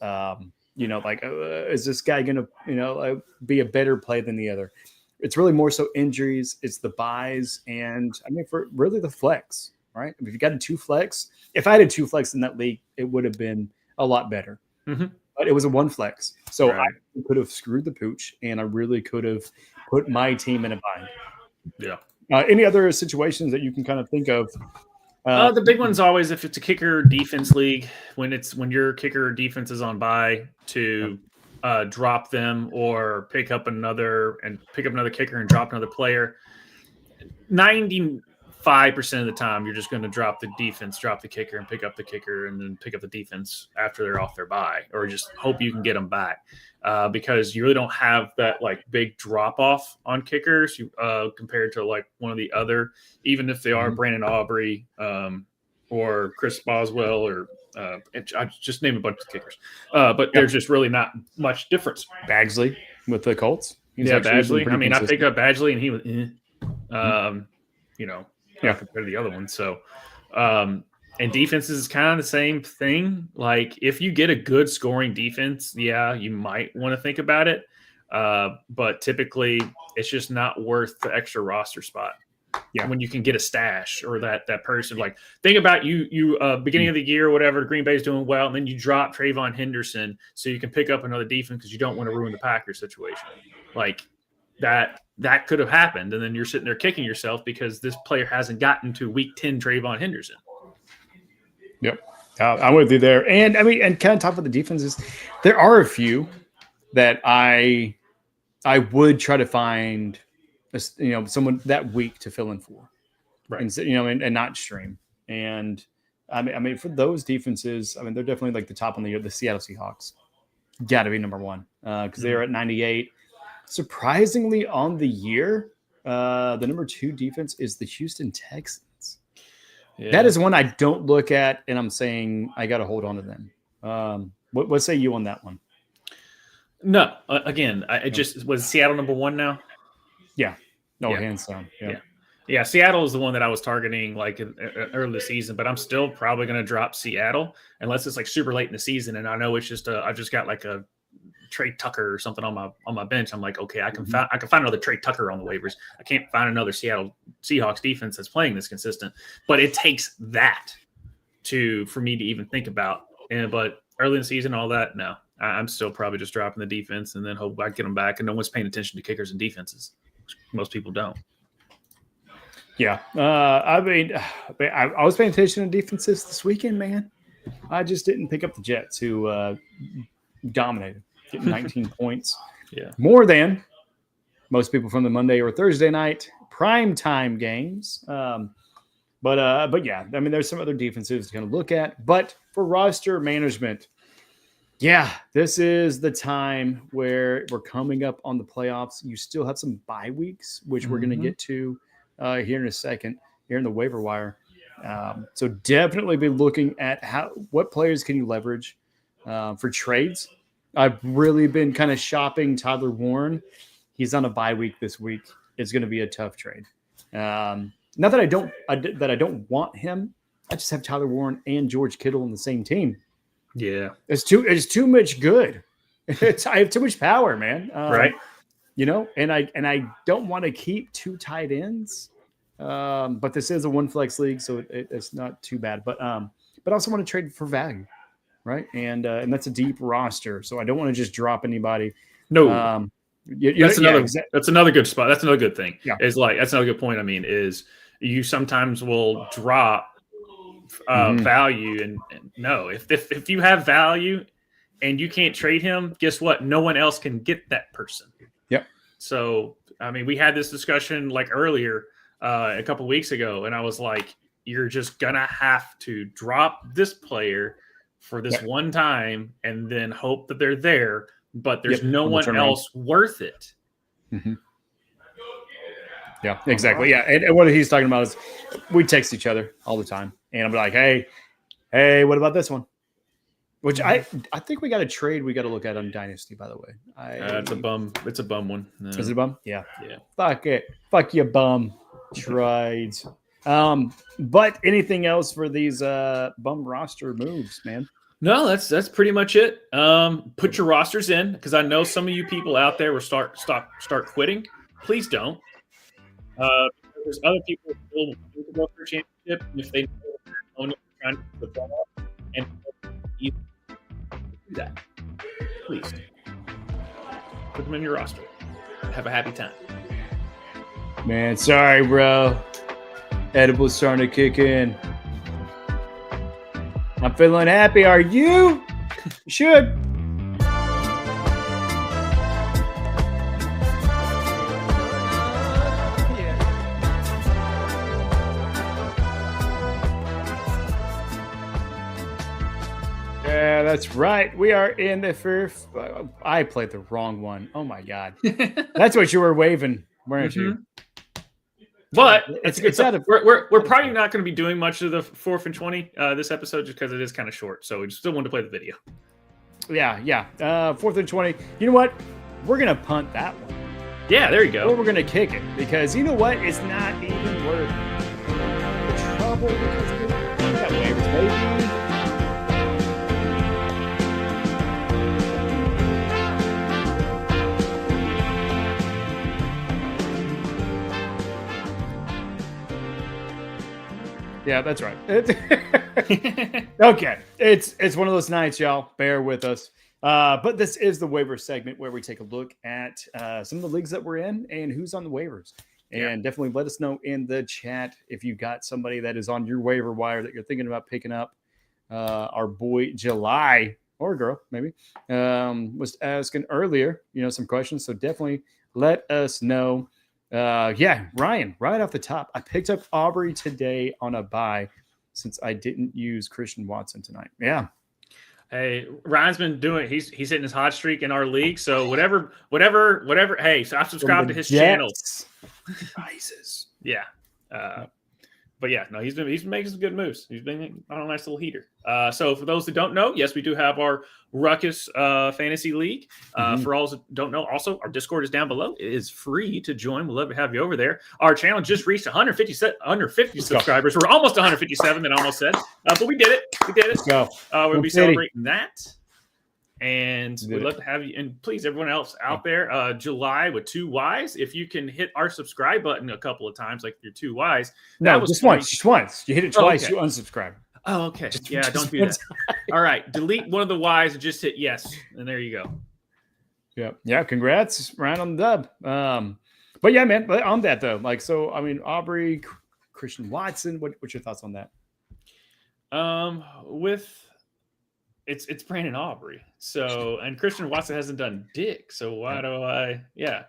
is this guy gonna be a better play than the other? It's really more so injuries. It's the buys, and I mean for really the flex, right? If you got a 2 flex, if I had a 2 flex in that league, it would have been a lot better. Mm-hmm. But it was a 1 flex. So right. I could have screwed the pooch, and I really could have put my team in a bind. Yeah. Any other situations that you can kind of think of? The big one's always if it's a kicker defense league, when your kicker defense is on bye to drop them or pick up another kicker and drop another player. 95% of the time, you're just going to drop the defense, drop the kicker, and pick up the kicker, and then pick up the defense after they're off their bye, or just hope you can get them back because you really don't have that like big drop off on kickers compared to like one of the other, even if they are Brandon Aubrey or Chris Boswell or I just name a bunch of kickers, but there's just really not much difference. Badgley with the Colts, Badgley. I mean, I picked up Badgley, and he was, compared to the other one. So, and defense is kind of the same thing. Like if you get a good scoring defense, you might want to think about it. But typically it's just not worth the extra roster spot. Yeah. When you can get a stash or that person, like think about you beginning of the year or whatever, Green Bay's doing well. And then you drop Trayvon Henderson so you can pick up another defense because you don't want to ruin the Packers situation. Like that could have happened. And then you're sitting there kicking yourself because this player hasn't gotten to week 10 Trayvon Henderson. Yep. I'm with you there. And I mean, and kind of talk about the defenses. There are a few that I would try to find, someone that week to fill in for, right? And not stream. And I mean, for those defenses, I mean, they're definitely like the top on the Seattle Seahawks. Got to be number one because they're at 98. Surprisingly, on the year, the number 2 defense is the Houston Texans. Yeah. That is one I don't look at, and I'm saying I got to hold on to them. What say you on that one? No, again, I just was Seattle number 1 now. Yeah, hands down. Yeah. Seattle is the one that I was targeting like early this season, but I'm still probably going to drop Seattle unless it's like super late in the season, and I know it's just I've just got like a Trey Tucker or something on my bench, I'm like, okay, I can find another Trey Tucker on the waivers. I can't find another Seattle Seahawks defense that's playing this consistent. But it takes that for me to even think about. But early in the season, all that, no. I'm still probably just dropping the defense and then hope I get them back. And no one's paying attention to kickers and defenses. Most people don't. Yeah. I mean, I was paying attention to defenses this weekend, man. I just didn't pick up the Jets, who dominated, getting 19 points. Yeah. More than most people from the Monday or Thursday night primetime games. But yeah, I mean, there's some other defenses to kind of look at. But for roster management, yeah, this is the time where we're coming up on the playoffs. You still have some bye weeks, which we're going to get to here in a second, here in the waiver wire. So definitely be looking at what players can you leverage for trades. I've really been kind of shopping Tyler Warren. He's on a bye week this week. It's going to be a tough trade. Not that I don't want him. I just have Tyler Warren and George Kittle on the same team. Yeah, it's too much good. I have too much power, man. Right. You know, and I don't want to keep two tight ends. But this is a one flex league, so it's not too bad. But I also want to trade for value, right? And that's a deep roster, so I don't want to just drop anybody. No, that's another good spot. That's another good thing. Yeah, that's another good point. I mean, is you sometimes will drop value, and no, if you have value and you can't trade him, guess what? No one else can get that person. Yep. So I mean, we had this discussion like earlier. A couple weeks ago, and I was like, you're just gonna have to drop this player for this one time and then hope that they're there, but there's no one else worth it. Mm-hmm. Yeah, exactly. Yeah, and what he's talking about is we text each other all the time, and I'm like, hey, what about this one? Which I think we got a trade we got to look at on Dynasty, by the way. It's a bum. It's a bum one. No. Is it a bum? Yeah. Fuck it. Fuck you, bum. Trades. But anything else for these bum roster moves, man? No, that's pretty much it. Put your rosters in, because I know some of you people out there will start quitting. Please don't. There's other people who still want to go for a championship, and if they know their opponent is trying to put the ball up, and do that, please put them in your roster. Have a happy time. Man, sorry, bro. Edible's starting to kick in. I'm feeling happy. Are you? You should. Yeah, that's right. We are in the first. I played the wrong one. Oh my God. That's what you were waving, weren't you? But it's out of, we're probably not going to be doing much of the 4th and 20 this episode, just because it is kind of short. So we still want to play the video. Yeah. 4th and 20. You know what? We're going to punt that one. Yeah, there you go. Or we're going to kick it, because you know what? It's not even worth the trouble, because we got waivers, baby. Yeah, that's right. Okay. It's one of those nights, y'all. Bear with us. But this is the waiver segment where we take a look at some of the leagues that we're in and who's on the waivers. And definitely let us know in the chat if you got somebody that is on your waiver wire that you're thinking about picking up. Our boy July, or girl, maybe, was asking earlier, some questions. So definitely let us know. Ryan, right off the top, I picked up Aubrey today on a bye since I didn't use Christian Watson tonight. Yeah. Hey, Ryan's been doing. He's hitting his hot streak in our league. So whatever. Hey, so I've subscribed to his channel. Prices. Yeah. But yeah, no, he's been making some good moves. He's been on a nice little heater. So for those that don't know, yes, we do have our Ruckus Fantasy League. For all that don't know, also our Discord is down below. It is free to join. We'd love to have you over there. Our channel just reached 150 subscribers. We're almost 157. That I almost said, but we did it. Let's go. We'll be celebrating that. And we'd love to have you. And please, everyone else out there, July with 2 Ys. If you can hit our subscribe button a couple of times, like your 2 Ys. No, just once. You hit it twice, you unsubscribe. Oh, okay. Don't do that. All right. Delete one of the Ys and just hit yes. And there you go. Yeah. Congrats, Ryan, on the dub. But yeah, man, but on that though, like, so, I mean, Aubrey, Christian Watson, what's your thoughts on that? It's Brandon Aubrey. So, and Christian Watson hasn't done dick. So why do I? Yeah,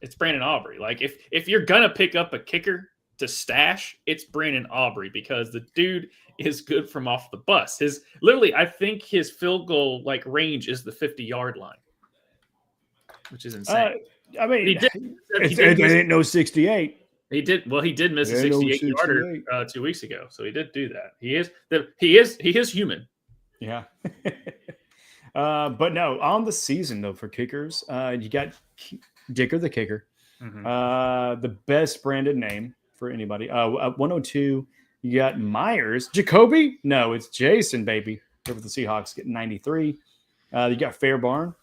it's Brandon Aubrey. Like if you're gonna pick up a kicker to stash, it's Brandon Aubrey because the dude is good from off the bus. I think his field goal like range is the 50-yard line, which is insane. I mean, he ain't no 68. He did miss a 68-yarder 2 weeks ago, so he did do that. He is human. Yeah. But no, on the season though for kickers, you got Dicker the kicker, the best branded name for anybody. 102. You got Myers, Jacoby. No, it's Jason, baby. Over the Seahawks getting 93. You got Fairbarn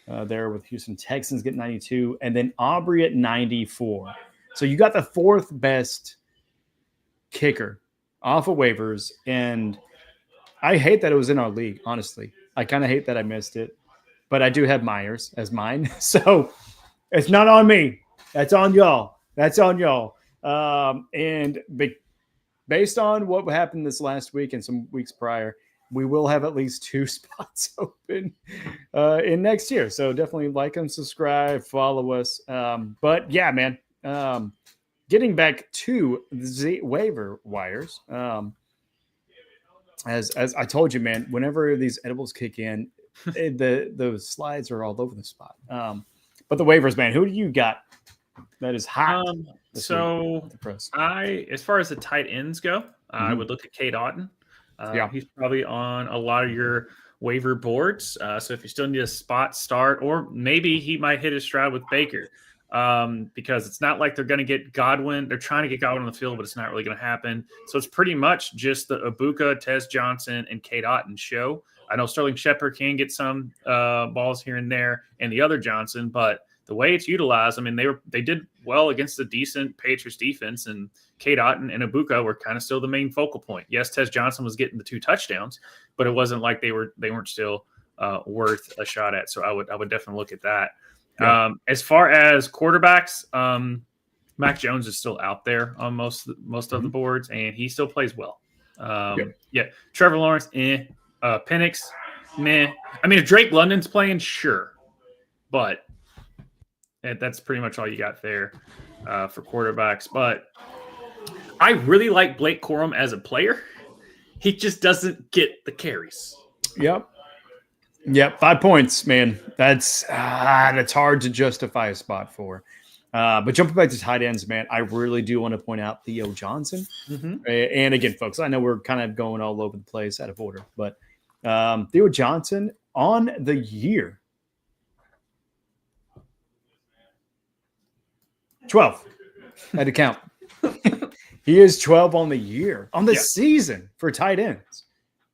there with Houston Texans getting 92, and then Aubrey at 94. So you got the 4th best kicker off of waivers, and I hate that it was in our league, honestly. I kind of hate that I missed it, but I do have Myers as mine. So it's not on me. That's on y'all. And based on what happened this last week and some weeks prior, we will have at least 2 spots open in next year. So definitely like and subscribe, follow us. But yeah, man, getting back to the waiver wires, as I told you, man, whenever these edibles kick in, those slides are all over the spot. But the waivers, man, who do you got that is hot? So as far as the tight ends go, I would look at Cade Otton. He's probably on a lot of your waiver boards. So if you still need a spot start, or maybe he might hit his stride with Baker. Because it's not like they're going to get Godwin. They're trying to get Godwin on the field, but it's not really going to happen. So it's pretty much just the Ibuka, Tez Johnson, and Cade Otton show. I know Sterling Shepard can get some balls here and there, and the other Johnson, but the way it's utilized, I mean, they did well against the decent Patriots defense, and Cade Otton and Ibuka were kind of still the main focal point. Yes, Tez Johnson was getting the 2 touchdowns, but it wasn't like they weren't still worth a shot at. So I would definitely look at that. Yeah. As far as quarterbacks, Mac Jones is still out there on most of the boards, and he still plays well. Yeah. Trevor Lawrence, Penix, meh. I mean, if Drake London's playing, sure, but that's pretty much all you got there for quarterbacks. But I really like Blake Corum as a player. He just doesn't get the carries. Yep. 5 points, man. That's hard to justify a spot for. But jumping back to tight ends, man, I really do want to point out Theo Johnson. And again, folks, I know we're kind of going all over the place out of order, but Theo Johnson on the year, 12. I had to count. He is 12 on the year, on the season for tight ends.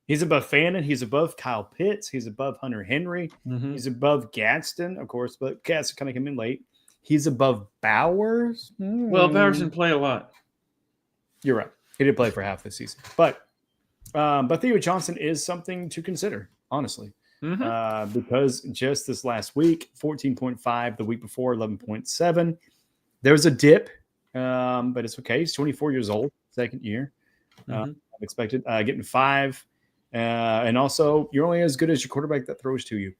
He's above Fannin. He's above Kyle Pitts. He's above Hunter Henry. He's above Gadsden, of course, but Gadsden kind of came in late. He's above Bowers. Well, Bowers didn't play a lot. You're right. He did play for half the season. But Theo Johnson is something to consider, honestly, because just this last week, 14.5, the week before, 11.7. There's a dip, but it's okay. He's 24 years old, second year. Expected getting 5. And also, you're only as good as your quarterback that throws to you,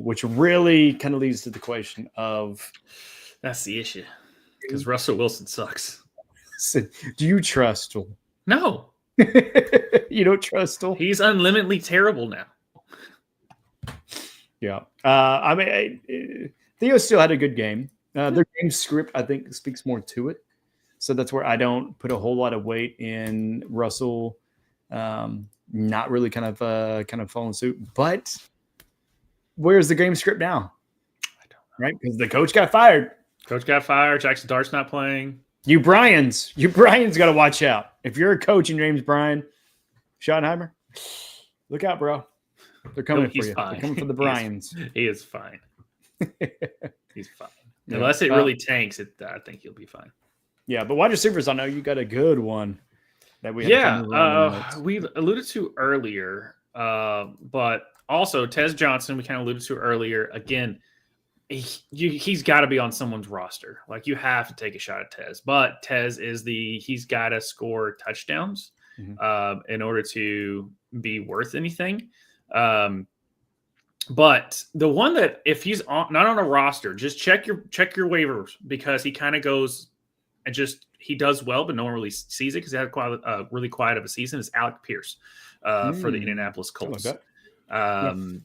which really kind of leads to the question of that's the issue, because Russell Wilson sucks. Do you trust him? No. You don't trust him? He's unlimitedly terrible now. Yeah. I mean, Theo still had a good game. Their game script, I think, speaks more to it. So that's where I don't put a whole lot of weight in Russell not really kind of following suit. But where's the game script now? I don't know. Right? Because the coach got fired. Jackson Dart's not playing. You Bryans got to watch out. If you're a coach in James Bryan, Schottenheimer, look out, bro. They're coming for He's you. fine. They're coming for the Bryans. He is fine. He's fine. Unless it really tanks, I think he'll be fine. Yeah, but wide receivers, I know you got a good one that we we alluded to earlier, but also Tez Johnson, we kind of alluded to earlier. Again, he's got to be on someone's roster. Like, you have to take a shot at Tez, but Tez is he's got to score touchdowns in order to be worth anything. But the one that, if he's not on a roster, just check your waivers, because he kind of goes and he does well, but no one really sees it because he had really quiet of a season. Is Alec Pierce for the Indianapolis Colts.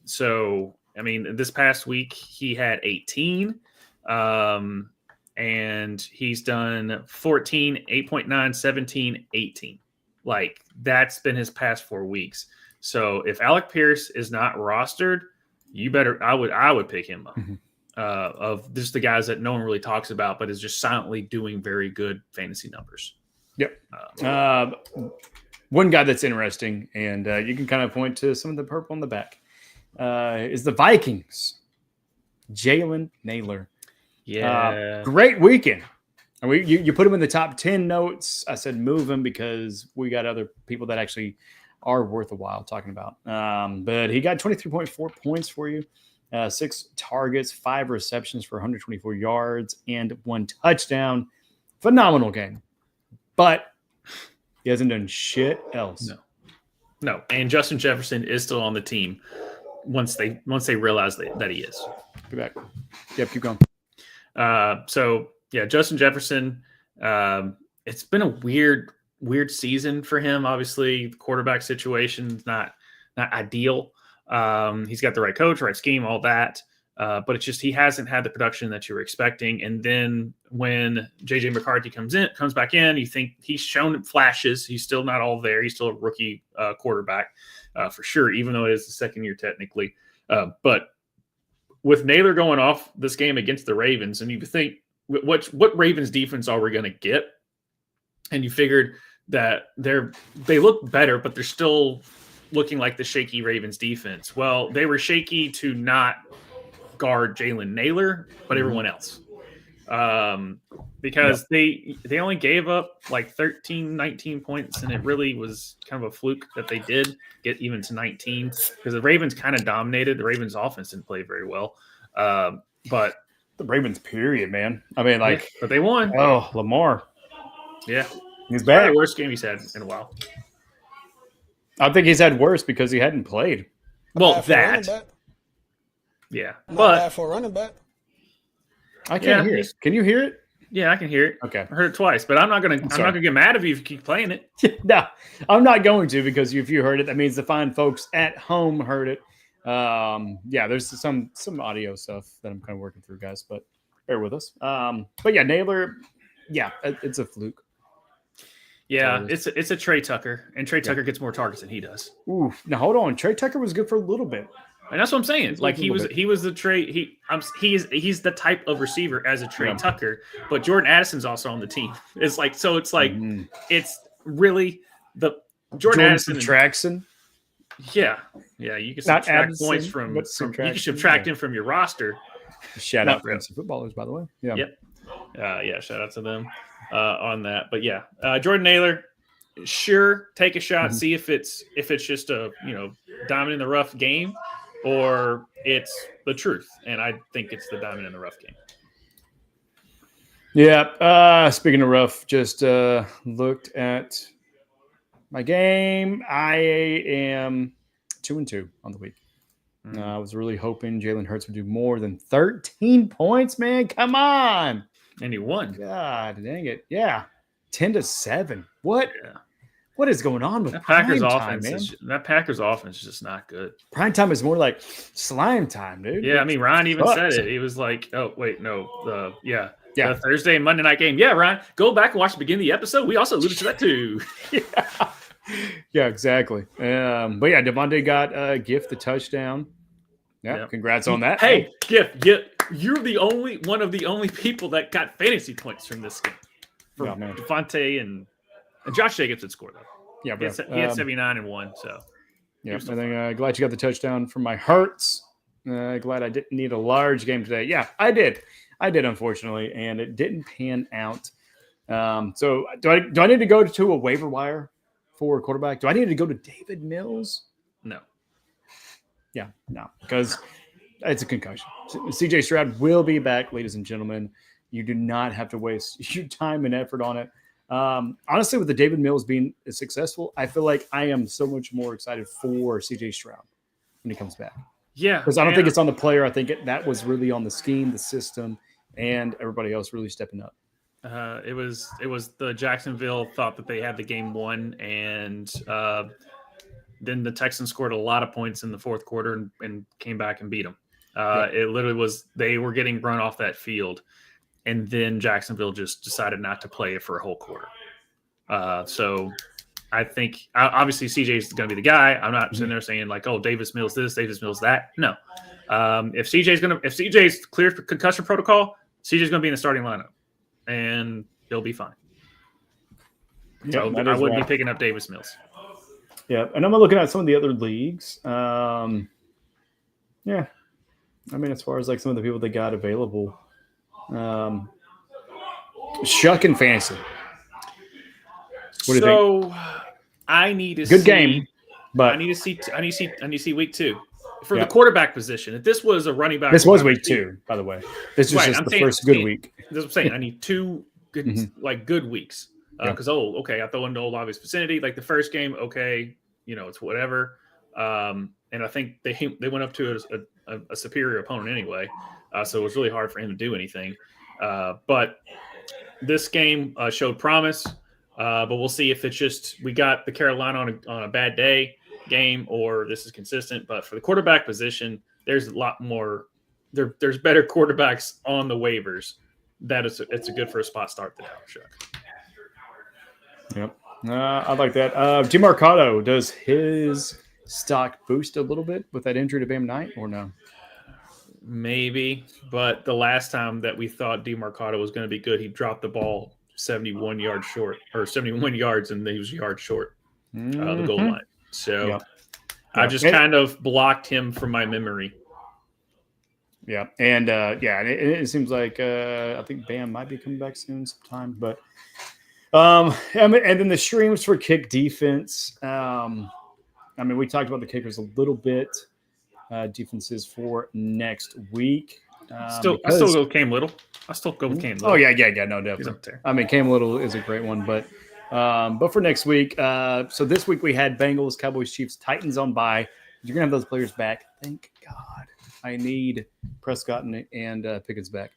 So, I mean, this past week he had 18, and he's done 14, 8.9, 17, 18. Like, that's been his past 4 weeks. So if Alec Pierce is not rostered, I would pick him up. Of just the guys that no one really talks about, but is just silently doing very good fantasy numbers. Yep. One guy that's interesting, and you can kind of point to some of the purple on the back, is the Vikings. Jalen Naylor. Yeah. Great weekend. And you put him in the top 10 notes. I said move him because we got other people that actually are worth a while talking about. But he got 23.4 points for you. 6 targets, 5 receptions for 124 yards, and 1 touchdown. Phenomenal game. But he hasn't done shit else. No. And Justin Jefferson is still on the team once they realize that he is. Be back. Yep, keep going. Justin Jefferson, it's been a weird season for him. Obviously, the quarterback situation is not ideal. He's got the right coach, right scheme, all that. But it's just he hasn't had the production that you were expecting. And then when JJ McCarthy comes back in, you think he's shown flashes. He's still not all there. He's still a rookie quarterback for sure, even though it is the second year technically. But with Naylor going off this game against the Ravens, and you think, what Ravens defense are we going to get? And you figured that they look better, but they're still looking like the shaky Ravens defense. Well, they were shaky to not guard Jalen Naylor, but everyone else. Because they only gave up like 13, 19 points, and it really was kind of a fluke that they did get even to 19 because the Ravens kind of dominated. The Ravens offense didn't play very well. But the Ravens, period, man. I mean, but they won. Oh, Lamar. Yeah. He's bad. The worst game he's had in a while. I think he's had worse because he hadn't played. Well, that. Yeah. Not but bad for a running back. I can't hear it. Can you hear it? Yeah, I can hear it. Okay. I heard it twice, but I'm not gonna get mad at you if you keep playing it. No, I'm not going to, because if you heard it, that means the fine folks at home heard it. There's some audio stuff that I'm kind of working through, guys, but bear with us. But yeah, Naylor, it's a fluke. Yeah, it's a Trey Tucker, and Trey Tucker gets more targets than he does. Ooh, now hold on. Trey Tucker was good for a little bit. And that's what I'm saying. Like he was the Trey. He's the type of receiver as a Trey Tucker, but Jordan Addison's also on the team. It's it's really the Jordan Addison subtraction. Yeah, you can subtract Addison, points from you can subtract him from your roster. Shout out for footballers, by the way. Yeah. Yep. Shout out to them on that. But Jordan Naylor, sure, take a shot, see if it's just a diamond in the rough game, or it's the truth. And I think it's the diamond in the rough game. Yeah. Speaking of rough, just looked at my game. I am 2-2 on the week. I was really hoping Jalen Hurts would do more than 13 points, man. Come on. And he won. God dang it. Yeah. 10-7. What? Yeah. What is going on with that Packers time, offense? That Packers offense is just not good. Prime time is more like slime time, dude. Yeah, I mean, Ryan even said it. He was like, "Oh, wait, no, the Thursday and Monday night game." Yeah, Ryan, go back and watch the beginning of the episode. We also alluded to that too. Yeah, exactly. But Devontae got Gift the touchdown. Yeah, Congrats on that. Hey, Gift, you're one of the only people that got fantasy points from this game. From Devontae and Josh Jacobs had scored though. Yeah, he had 79 and 1. So Yeah, I think glad you got the touchdown from my Hurts. Glad I didn't need a large game today. Yeah, I did. Unfortunately, and it didn't pan out. So do I need to go to a waiver wire for a quarterback? Do I need to go to David Mills? No. Yeah, no, because it's a concussion. CJ Stroud will be back, ladies and gentlemen. You do not have to waste your time and effort on it. Honestly, with the David Mills being successful, I feel like I am so much more excited for CJ Stroud when he comes back. Yeah. Because I don't think it's on the player. I think that was really on the scheme, the system, and everybody else really stepping up. It was the Jacksonville thought that they had the game won, and then the Texans scored a lot of points in the fourth quarter and came back and beat them. It literally was they were getting run off that field, and then Jacksonville just decided not to play it for a whole quarter. So I think obviously CJ is going to be the guy. I'm not sitting there saying like, oh, Davis Mills this, Davis Mills that. No, if CJ's cleared for concussion protocol, CJ's going to be in the starting lineup, and he'll be fine. Yep, So I wouldn't be picking up Davis Mills. Yeah, and I'm looking at some of the other leagues. Yeah, I mean, as far as like some of the people they got available, Shuck in fantasy. What do you think? I need to Good see, game, but I need to see week 2 for the quarterback position. If this was a running back, this was week 2, by the way. This is just the first good week. That's what I'm saying. I need 2 good good weeks. Because I throw in the old obvious vicinity. Like the first game, okay, it's whatever. And I think they went up to a superior opponent anyway, so it was really hard for him to do anything. But this game showed promise. But we'll see if it's just we got the Carolina on a bad day game or this is consistent. But for the quarterback position, there's a lot more. There's better quarterbacks on the waivers. It's a good first spot start to Tvshka. Yep. I like that. DeMarcado, does his stock boost a little bit with that injury to Bam Knight or no? Maybe, but the last time that we thought DeMarcado was going to be good, he dropped the ball 71 yards short, or 71 yards, and he was yards short the goal line. So I just kind of blocked him from my memory. Yeah, and it seems like I think Bam might be coming back soon sometime, but. And then the streams for kick defense. I mean, we talked about the kickers a little bit. Defenses for next week. I still go with Cam Little. I still go with Cam Little. Oh yeah, no, definitely. I mean, Cam Little is a great one, but for next week. So this week we had Bengals, Cowboys, Chiefs, Titans on bye. You're gonna have those players back. Thank God. I need Prescott and Pickens back.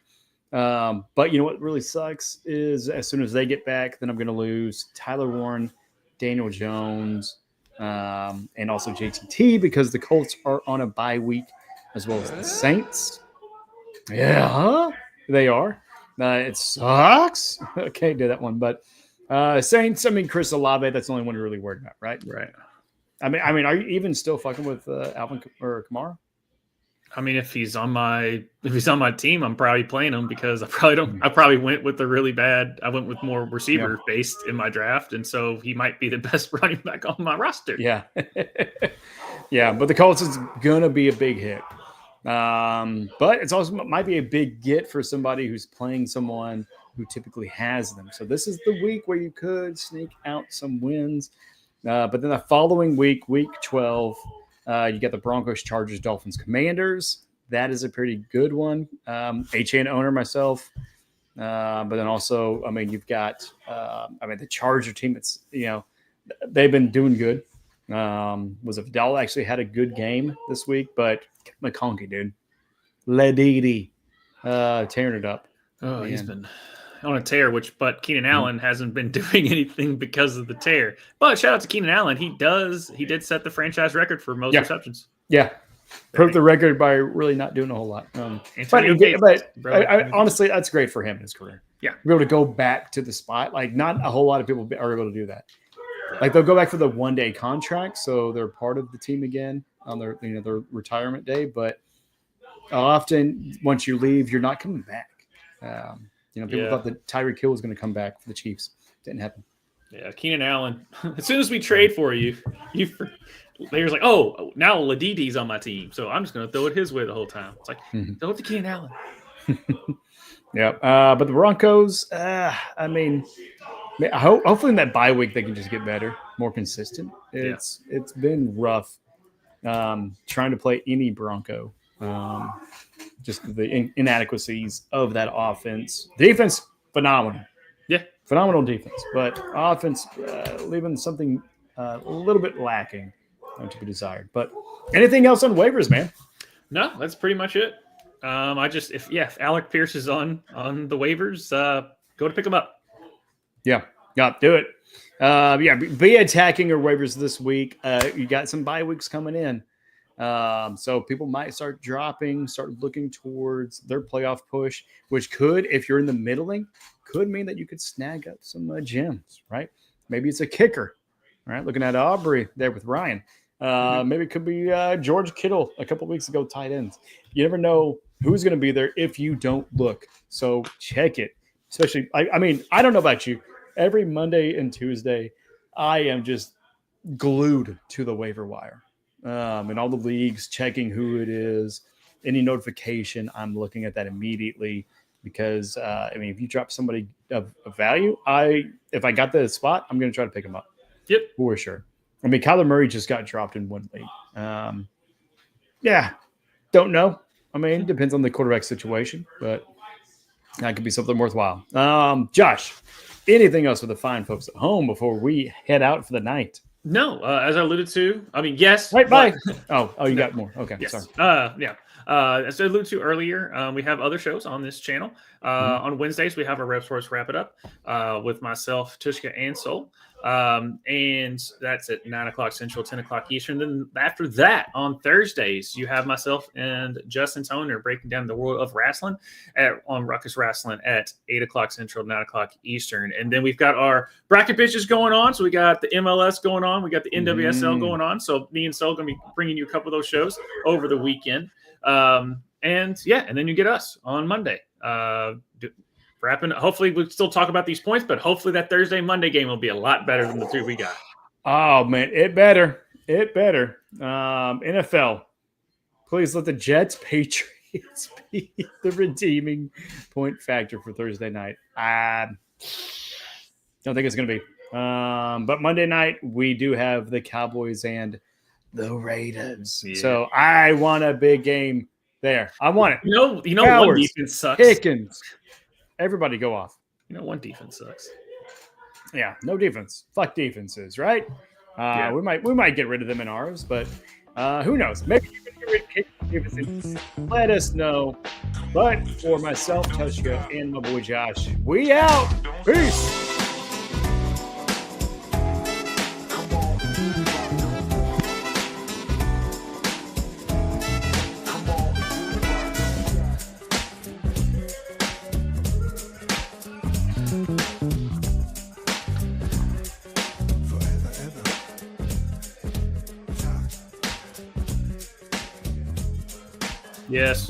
But you know what really sucks is as soon as they get back, then I'm going to lose Tyler Warren, Daniel Jones, and also JTT because the Colts are on a bye week as well as the Saints. Yeah, they are. It sucks. Can't do that one. But Saints, I mean, Chris Olave, that's the only one you're really worried about, right? Right. I mean, are you even still fucking with Alvin or Kamara? I mean, if he's on my team, I'm probably playing him because I probably went with the really bad. I went with more receiver based in my draft, and so he might be the best running back on my roster. Yeah, yeah. But the Colts is gonna be a big hit, but it's also might be a big get for somebody who's playing someone who typically has them. So this is the week where you could sneak out some wins, but then the following week, week 12. You got the Broncos, Chargers, Dolphins, Commanders. That is a pretty good one. HN owner myself. But then also, I mean, you've got, the Charger team, it's, they've been doing good. Was Vidal actually had a good game this week, but McConkey, dude. Ledidi, tearing it up. Oh, he's been on a tear, but Keenan Allen hasn't been doing anything because of the tear. But shout out to Keenan Allen. He did set the franchise record for most receptions. Yeah. Broke the record by really not doing a whole lot. But honestly, that's great for him in his career. Yeah. Be able to go back to the spot. Like, not a whole lot of people are able to do that. Like, they'll go back for the one-day contract, so they're part of the team again on their retirement day. But often, once you leave, you're not coming back. People thought that Tyreek Hill was going to come back for the Chiefs. Didn't happen. Yeah, Keenan Allen. As soon as we trade for you, players like, oh, now Ladidi's on my team, so I'm just going to throw it his way the whole time. It's like, throw it to Keenan Allen. Yeah, but the Broncos, I mean, hopefully in that bye week they can just get better, more consistent. It's been rough trying to play any Bronco. Just the inadequacies of that offense. Defense, phenomenal. Yeah. Phenomenal defense, but offense leaving something a little bit lacking to be desired. But anything else on waivers, man? No, that's pretty much it. If Alec Pierce is on the waivers, go to pick him up. Yeah, do it. Be attacking your waivers this week. You got some bye weeks coming in. So people might start looking towards their playoff push, which could, if you're in the middling, could mean that you could snag up some gems, right? Maybe it's a kicker, right? Looking at Aubrey there with Ryan. Maybe it could be George Kittle a couple weeks ago, tight ends. You never know who's going to be there if you don't look. So check it. Especially, I mean, I don't know about you. Every Monday and Tuesday, I am just glued to the waiver wire. In all the leagues, checking who it is, any notification, I'm looking at that immediately because, if you drop somebody of value, if I got the spot, I'm going to try to pick them up. Yep. For sure. Kyler Murray just got dropped in one league. Don't know. Depends on the quarterback situation, but that could be something worthwhile. Josh, anything else for the fine folks at home before we head out for the night? No, as I alluded to, yes. Right, bye. You got more. Okay, yes. Sorry. As I alluded to earlier, we have other shows on this channel. On Wednesdays, we have our Rev Sports Wrap It Up with myself, Tvshka, and Soul. And that's at 9 o'clock Central, 10 o'clock Eastern. Then after that, on Thursdays, you have myself and Justin Toner breaking down the world of wrestling on Ruckus Wrestling at 8 o'clock Central, 9 o'clock Eastern. And then we've got our bracket pitches going on. So we got the MLS going on. We got the NWSL going on. So me and Soul are going to be bringing you a couple of those shows over the weekend. And then you get us on Monday. Wrapping. Hopefully, we'll still talk about these points, but hopefully that Thursday, Monday game will be a lot better than the three we got. Oh, man, it better. NFL, please let the Jets, Patriots be the redeeming point factor for Thursday night. I don't think it's going to be. But Monday night, we do have the Cowboys and the Raiders. Yeah. So I want a big game there. I want it. You know Powers, one defense sucks. Pickens. Everybody go off. One defense sucks. Yeah, no defense. Fuck defenses, right? We might get rid of them in ours, but who knows? Maybe you can get rid of defenses. Let us know. But for myself, Tvshka, and my boy Josh, we out. Peace. Yes.